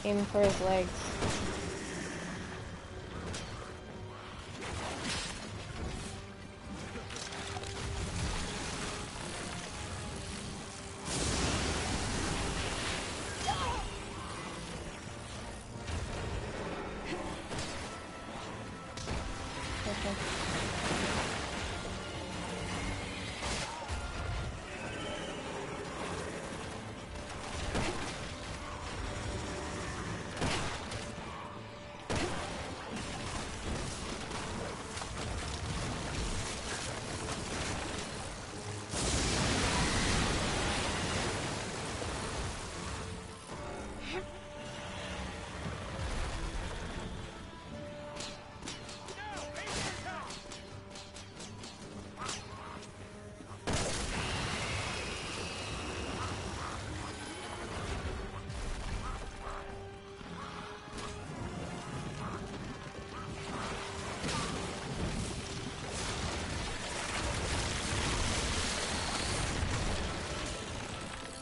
Aim for his legs. Okay.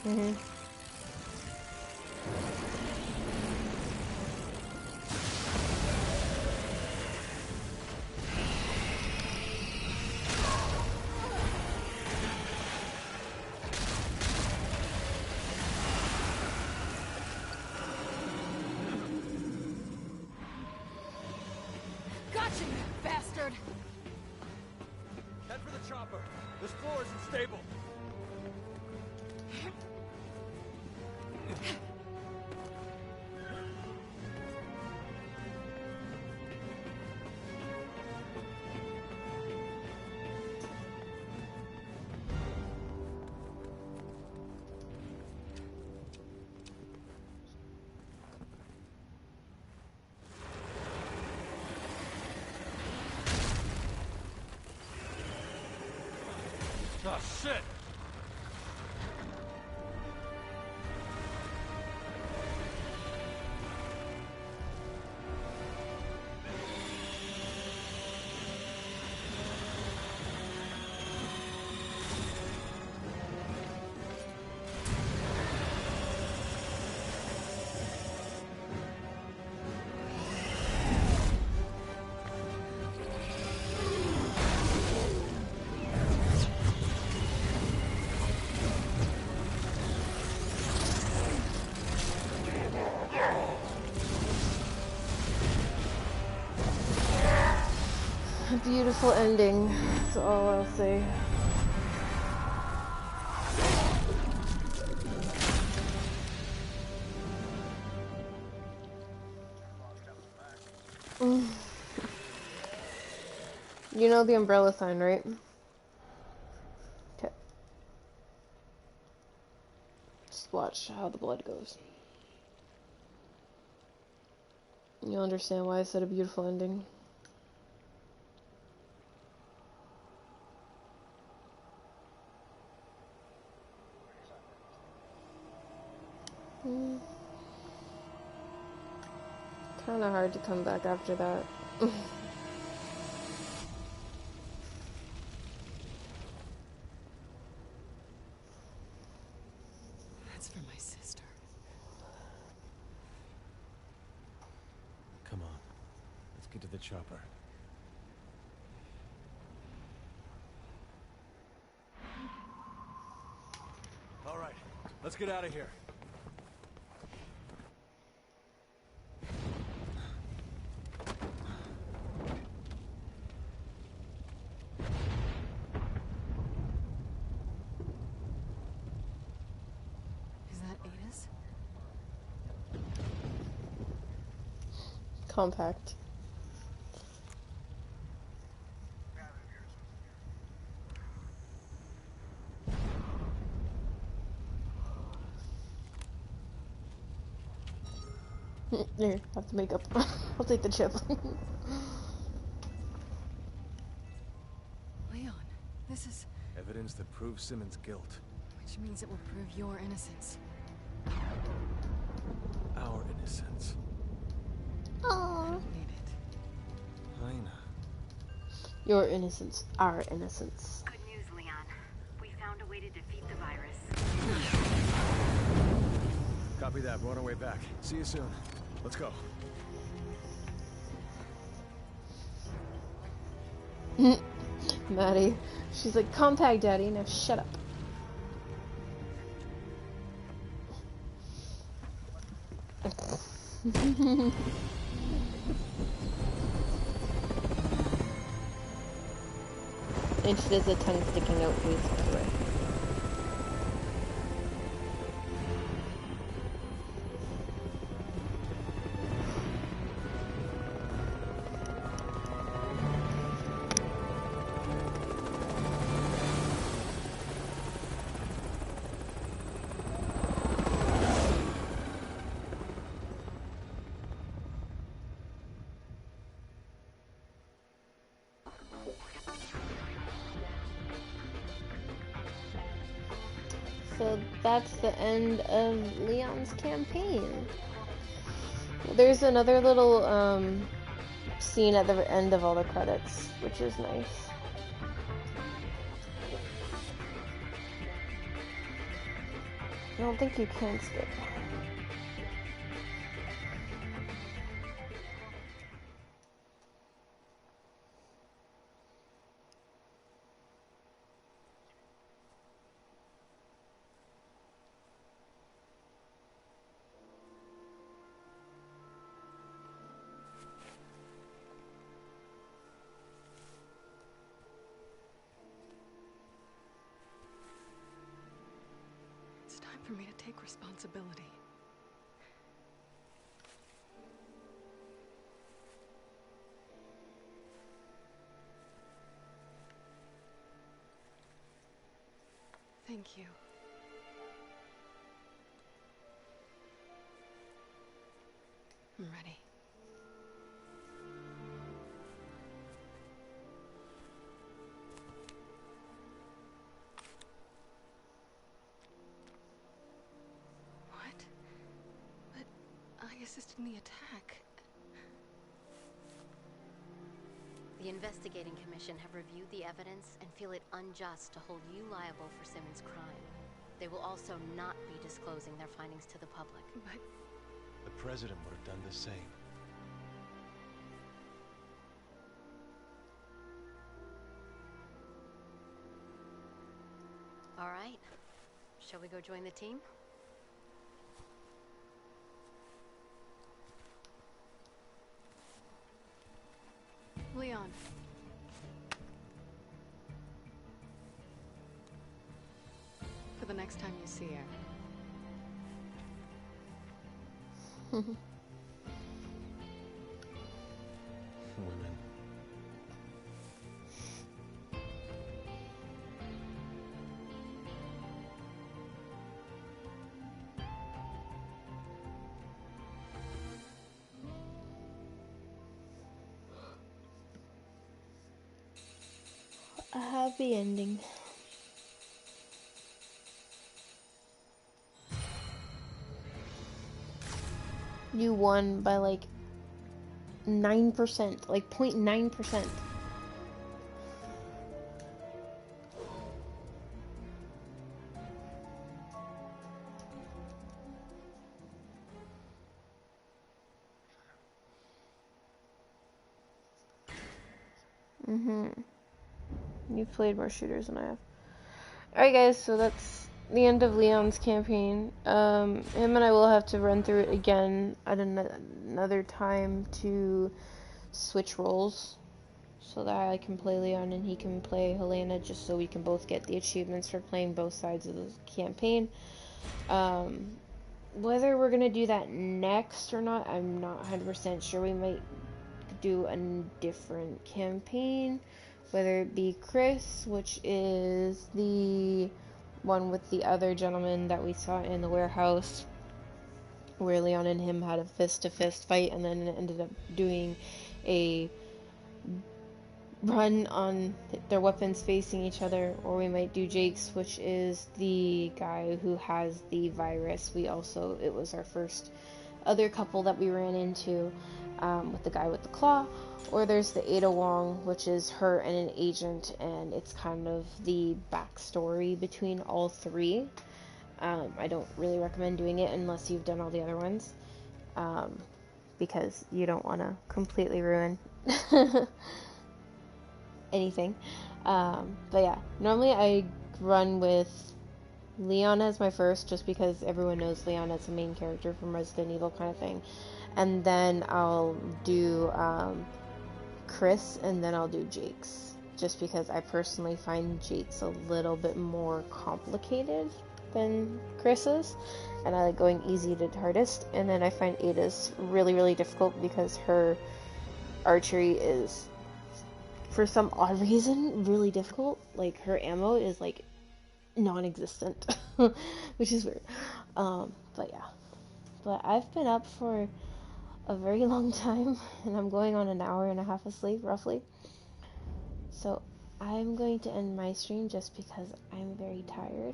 Mm-hmm.
Gotcha, you bastard!
Head for the chopper. This floor isn't stable. Oh, shit!
Beautiful ending. That's all I'll say. You know the umbrella sign, right? Okay. Just watch how the blood goes. You'll understand why I said a beautiful ending. Kinda hard to come back after that.
That's for my sister.
Come on. Let's get to the chopper. All right. Let's get out of here.
Is that Ada's?
Compact. Here, have the makeup. I'll take the chip.
Leon, this is...
Evidence that proves Simmons' guilt.
Which means it will prove your innocence.
Our innocence.
Aww.
Need it.
Lena.
Your innocence, our innocence.
Good news, Leon. We found a way to defeat the virus.
Copy that. We're on our way back. See you soon. Let's go.
Maddie. She's like, compact daddy, now shut up. And she does a tongue sticking out voice, by the way. So that's the end of Leon's campaign. There's another little scene at the end of all the credits, which is nice. I don't think you can skip.
It's time for me to take responsibility. Thank you. I'm ready. What? But I assisted in the attack.
The Investigating Commission have reviewed the evidence and feel it unjust to hold you liable for Simmons' crime. They will also not be disclosing their findings to the public.
But
The president would have done the same.
All right. Shall we go join the team?
Leon, next time you see her.
Women.
A happy ending. You won by like 9%, like 0.9%. You've played more shooters than I have. Alright guys, so that's the end of Leon's campaign. Him and I will have to run through it again at another time to switch roles, so that I can play Leon and he can play Helena, just so we can both get the achievements for playing both sides of the campaign. Whether we're gonna do that next or not, I'm not 100% sure. We might do a different campaign, whether it be Chris, which is the one with the other gentleman that we saw in the warehouse, where Leon and him had a fist-to-fist fight, and then it ended up doing a run on their weapons facing each other. Or we might do Jake's, which is the guy who has the virus. It was our first other couple that we ran into, with the guy with the claw. Or there's the Ada Wong, which is her and an agent, and it's kind of the backstory between all three. I don't really recommend doing it unless you've done all the other ones, because you don't want to completely ruin anything. But yeah, normally I run with Leon as my first, just because everyone knows Leon as the main character from Resident Evil kind of thing. And then I'll do Chris, and then I'll do Jake's, just because I personally find Jake's a little bit more complicated than Chris's, and I like going easy to hardest. And then I find Ada's really, really difficult because her archery is, for some odd reason, really difficult. Like, her ammo is like non-existent, which is weird. But yeah. But I've been up for a very long time, and I'm going on an hour and a half of sleep, roughly. So I'm going to end my stream just because I'm very tired.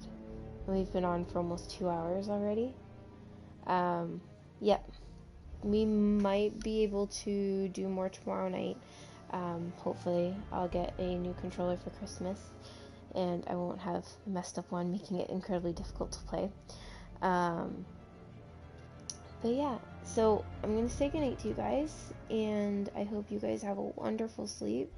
We've been on for almost 2 hours already. Yep. We might be able to do more tomorrow night. Hopefully I'll get a new controller for Christmas, and I won't have a messed up one, making it incredibly difficult to play. But yeah, so I'm going to say goodnight to you guys, and I hope you guys have a wonderful sleep.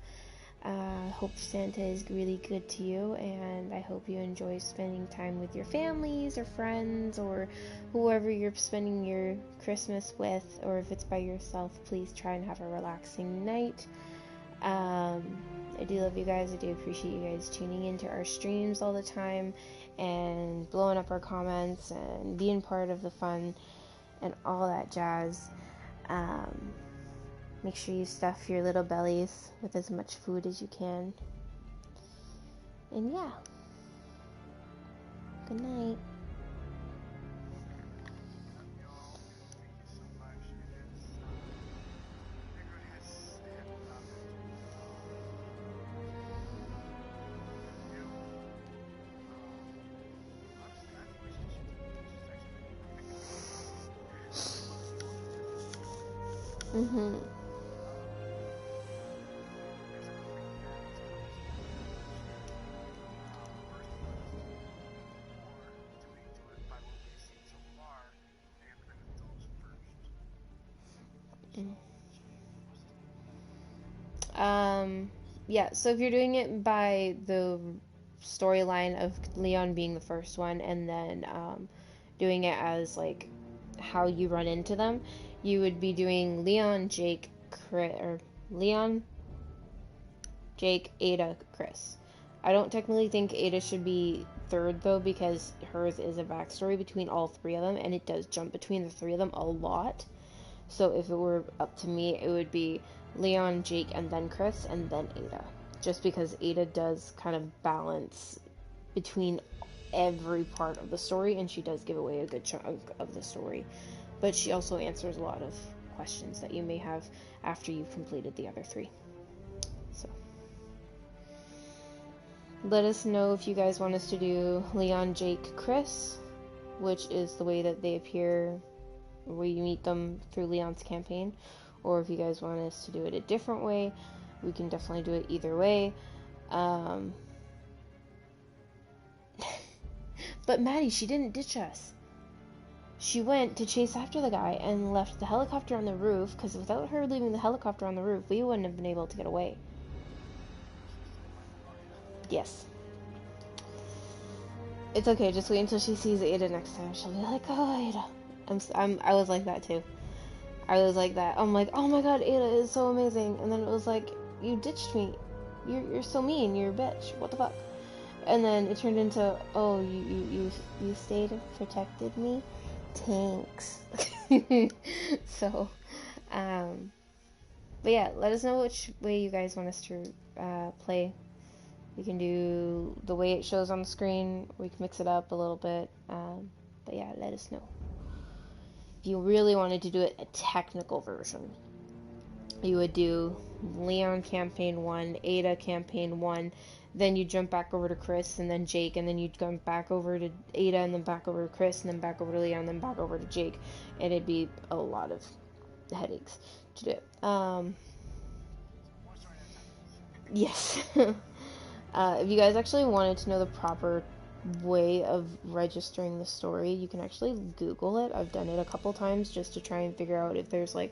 Hope Santa is really good to you, and I hope you enjoy spending time with your families or friends or whoever you're spending your Christmas with, or if it's by yourself, please try and have a relaxing night. I do love you guys. I do appreciate you guys tuning into our streams all the time and blowing up our comments and being part of the fun and all that jazz. Make sure you stuff your little bellies with as much food as you can. And yeah. Good night. Yeah, so if you're doing it by the storyline of Leon being the first one, and then doing it as like how you run into them, you would be doing Leon, Jake, Leon, Jake, Ada, Chris. I don't technically think Ada should be third though, because hers is a backstory between all three of them, and it does jump between the three of them a lot. So if it were up to me, it would be Leon, Jake, and then Chris, and then Ada. Just because Ada does kind of balance between every part of the story, and she does give away a good chunk of the story. But she also answers a lot of questions that you may have after you've completed the other three. So let us know if you guys want us to do Leon, Jake, Chris, which is the way that they appear where you meet them through Leon's campaign, or if you guys want us to do it a different way, we can definitely do it either way. But Maddie, she didn't ditch us. She went to chase after the guy and left the helicopter on the roof, because without her leaving the helicopter on the roof, we wouldn't have been able to get away. Yes. It's okay, just wait until she sees Ada next time. She'll be like, oh, Ada. I was like that too. I was like that. I'm like, oh my god, Ada is so amazing. And then it was like, you ditched me. You're so mean. You're a bitch. What the fuck? And then it turned into, oh, you stayed and protected me? Thanks. So, but yeah, let us know which way you guys want us to play. We can do the way it shows on the screen. We can mix it up a little bit. But yeah, let us know. If you really wanted to do it a technical version, you would do Leon campaign 1, Ada campaign 1, then you jump back over to Chris, and then Jake, and then you'd come back over to Ada, and then back over to Chris, and then back over to Leon, and then back over to Jake, and it'd be a lot of headaches to do it. Yes. If you guys actually wanted to know the proper way of registering the story, you can actually Google it. I've done it a couple times just to try and figure out if there's like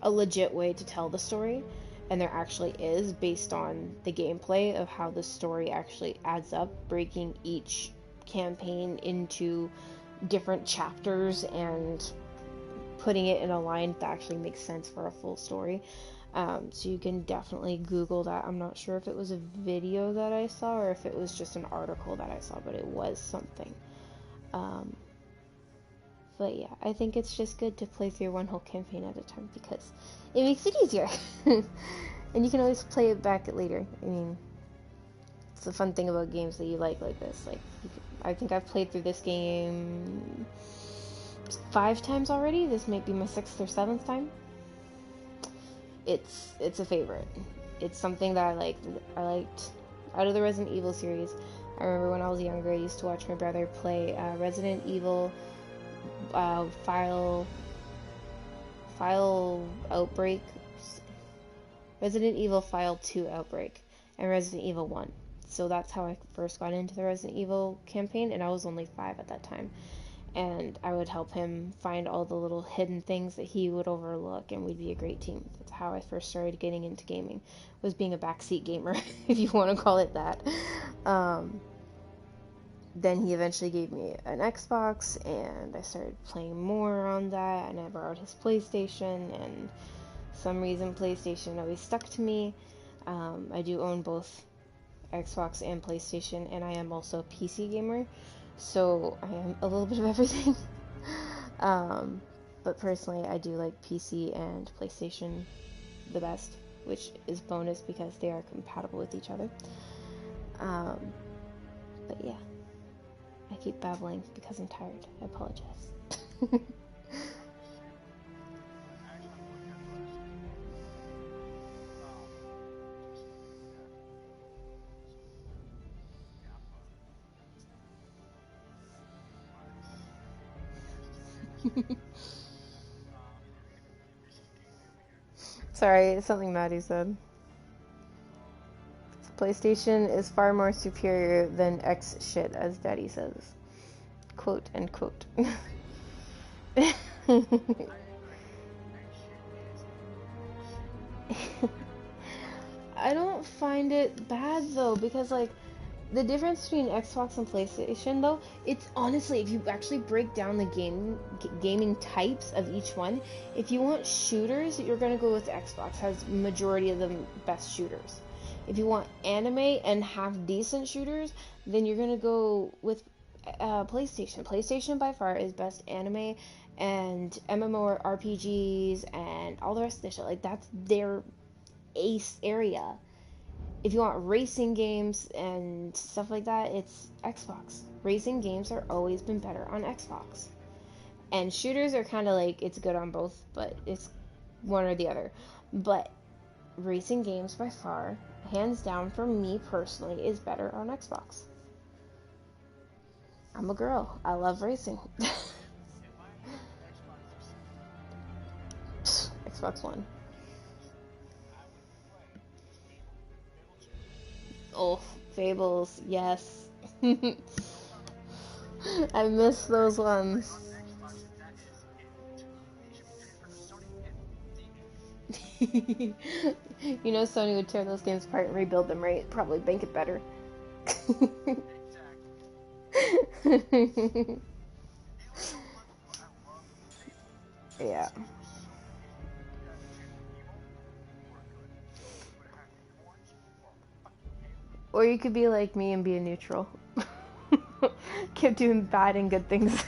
a legit way to tell the story, and there actually is, based on the gameplay of how the story actually adds up, breaking each campaign into different chapters and putting it in a line that actually makes sense for a full story. So you can definitely Google that. I'm not sure if it was a video that I saw or if it was just an article that I saw, but it was something. But yeah, I think it's just good to play through one whole campaign at a time because it makes it easier. And you can always play it back later. I mean, it's the fun thing about games that you like this. Like, I think I've played through this game 5 times already. This might be my 6th or 7th time. It's a favorite. It's something that I liked out of the Resident Evil series. I remember when I was younger, I used to watch my brother play Resident Evil File Outbreak, Resident Evil File 2 Outbreak, and Resident Evil 1. So that's how I first got into the Resident Evil campaign, and I was only 5 at that time. And I would help him find all the little hidden things that he would overlook, and we'd be a great team. That's how I first started getting into gaming, was being a backseat gamer, if you want to call it that. Then he eventually gave me an Xbox, and I started playing more on that, and I borrowed his PlayStation, and for some reason PlayStation always stuck to me. I do own both Xbox and PlayStation, and I am also a PC gamer. So I am a little bit of everything. But personally, I do like PC and PlayStation the best, which is bonus because they are compatible with each other. But yeah, I keep babbling because I'm tired. I apologize. Sorry, it's something Maddie said. PlayStation is far more superior than X shit, as Daddy says. Quote, end quote. I don't find it bad though, because like, the difference between Xbox and PlayStation, though, it's honestly, if you actually break down the gaming types of each one, if you want shooters, you're gonna go with Xbox. Has majority of the best shooters. If you want anime and have decent shooters, then you're gonna go with PlayStation. PlayStation by far is best anime and MMORPGs and all the rest of the shit. Like, that's their ace area. If you want racing games and stuff like that, it's Xbox. Racing games are always been better on Xbox. And shooters are kind of like, it's good on both, but it's one or the other. But racing games by far, hands down for me personally, is better on Xbox. I'm a girl. I love racing. Xbox One. Oh, Fables, yes. I miss those ones. You know, Sony would tear those games apart and rebuild them, right? Probably make it better. Yeah. Or you could be like me and be a neutral. Keep doing bad and good things.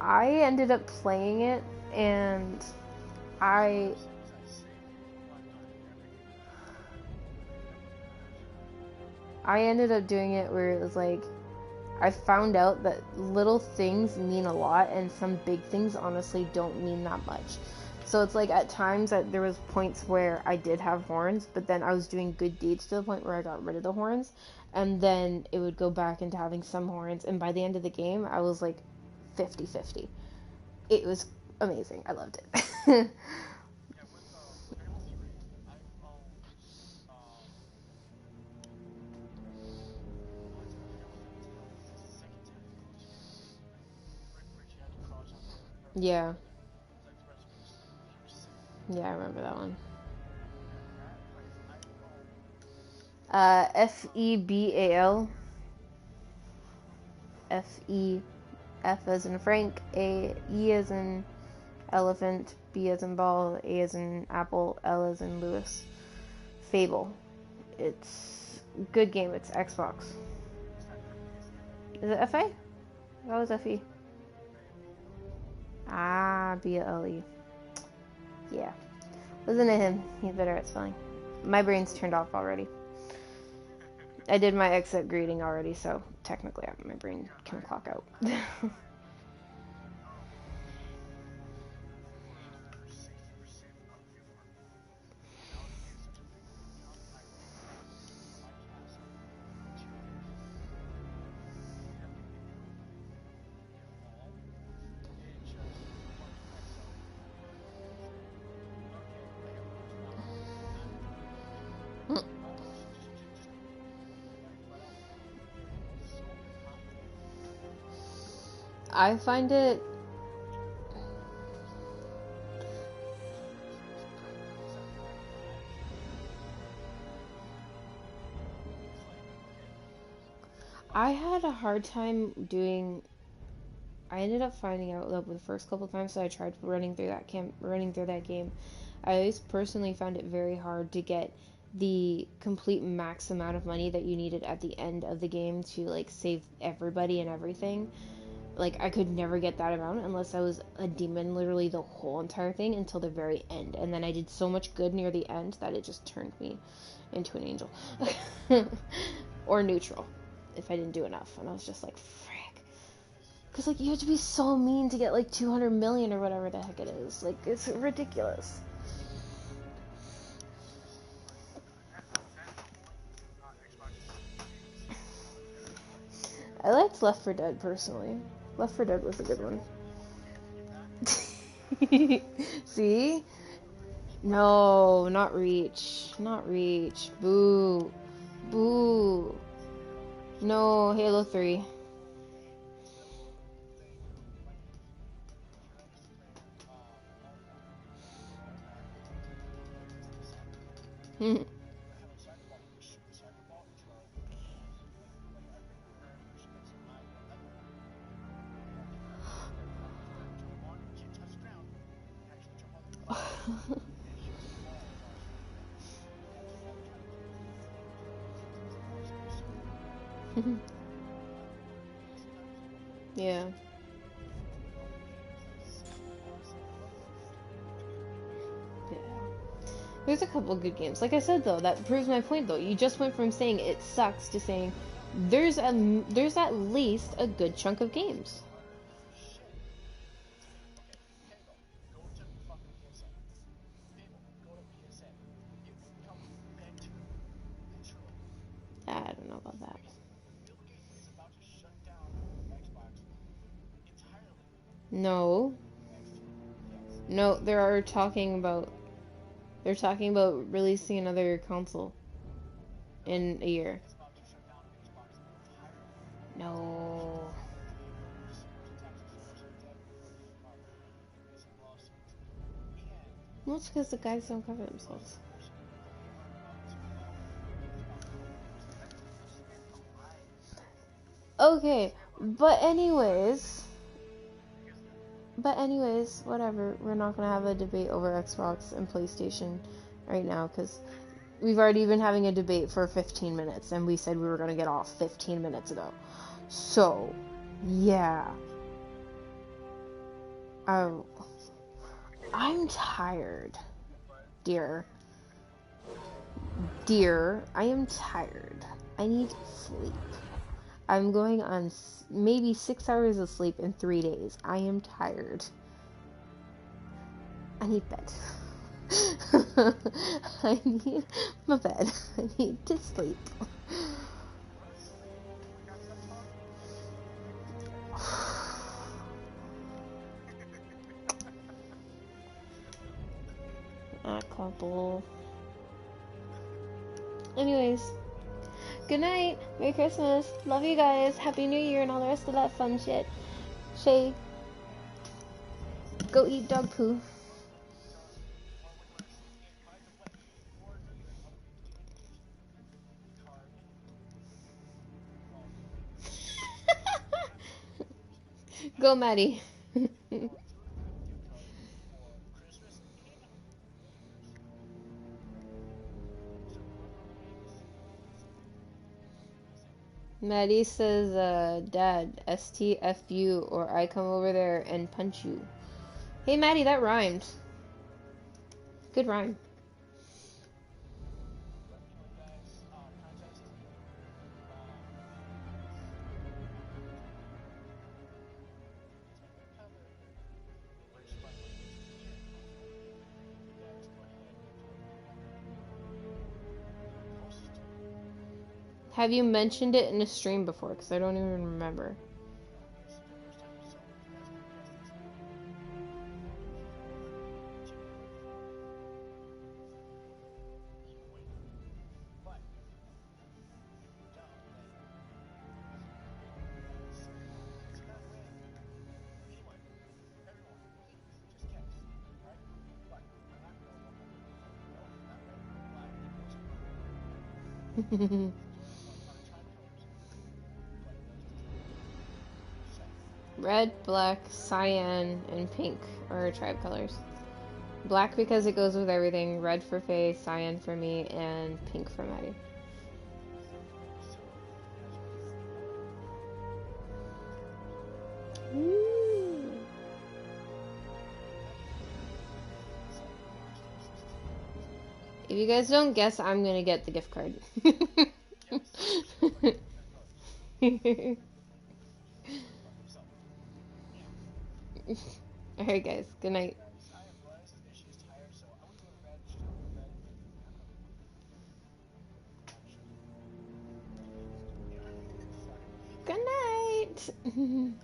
I ended up playing it, and I ended up doing it where it was like, I found out that little things mean a lot, and some big things honestly don't mean that much. So it's like, at times that there was points where I did have horns, but then I was doing good deeds to the point where I got rid of the horns, and then it would go back into having some horns, and by the end of the game, I was like 50-50. It was amazing. I loved it. Yeah. Yeah, I remember that one. Febal. F-E, F as in Frank, E as in elephant, B as in ball, A as in apple, L as in Lewis. Fable. It's a good game. It's Xbox. Is it F-A? That was F-E. Ah, B-L-E. Yeah. Listen to him. He's better at spelling. My brain's turned off already. I did my exit greeting already, so technically my brain can clock out. I find it I had a hard time doing. I ended up finding out that the first couple times that I tried running through that game, I always personally found it very hard to get the complete max amount of money that you needed at the end of the game to like save everybody and everything. Like, I could never get that amount unless I was a demon literally the whole entire thing until the very end. And then I did so much good near the end that it just turned me into an angel. Or neutral, if I didn't do enough. And I was just like, frick. Because, like, you have to be so mean to get, like, 200 million or whatever the heck it is. Like, it's ridiculous. I liked Left 4 Dead, personally. Left 4 Dead was a good one. See? No, not Reach. Not Reach. Boo. Boo. No, Halo 3. Yeah. Yeah. There's a couple good games. Like I said though, that proves my point though. You just went from saying it sucks to saying there's at least a good chunk of games. I don't know about that. No. No, they're talking about releasing another console in a year. No. Well, it's because the guys don't cover themselves. Okay, but anyways, whatever. We're not gonna have a debate over Xbox and PlayStation right now because we've already been having a debate for 15 minutes and we said we were gonna get off 15 minutes ago. So, yeah. Oh, I'm tired, dear. Dear, I am tired. I need sleep. I'm going on maybe 6 hours of sleep in 3 days. I am tired. I need bed. I need my bed. I need to sleep. A couple. Anyways, good night. Merry Christmas. Love you guys. Happy New Year and all the rest of that fun shit. Shay, go eat dog poo. Go, Maddie. Maddie says, Dad, STFU, or I come over there and punch you. Hey, Maddie, that rhymed. Good rhyme. Have you mentioned it in a stream before? Because I don't even remember. Red, black, cyan, and pink are our tribe colors. Black because it goes with everything, red for Faye, cyan for me, and pink for Maddie. Woo. If you guys don't guess, I'm gonna get the gift card. Alright guys, good night. Good night.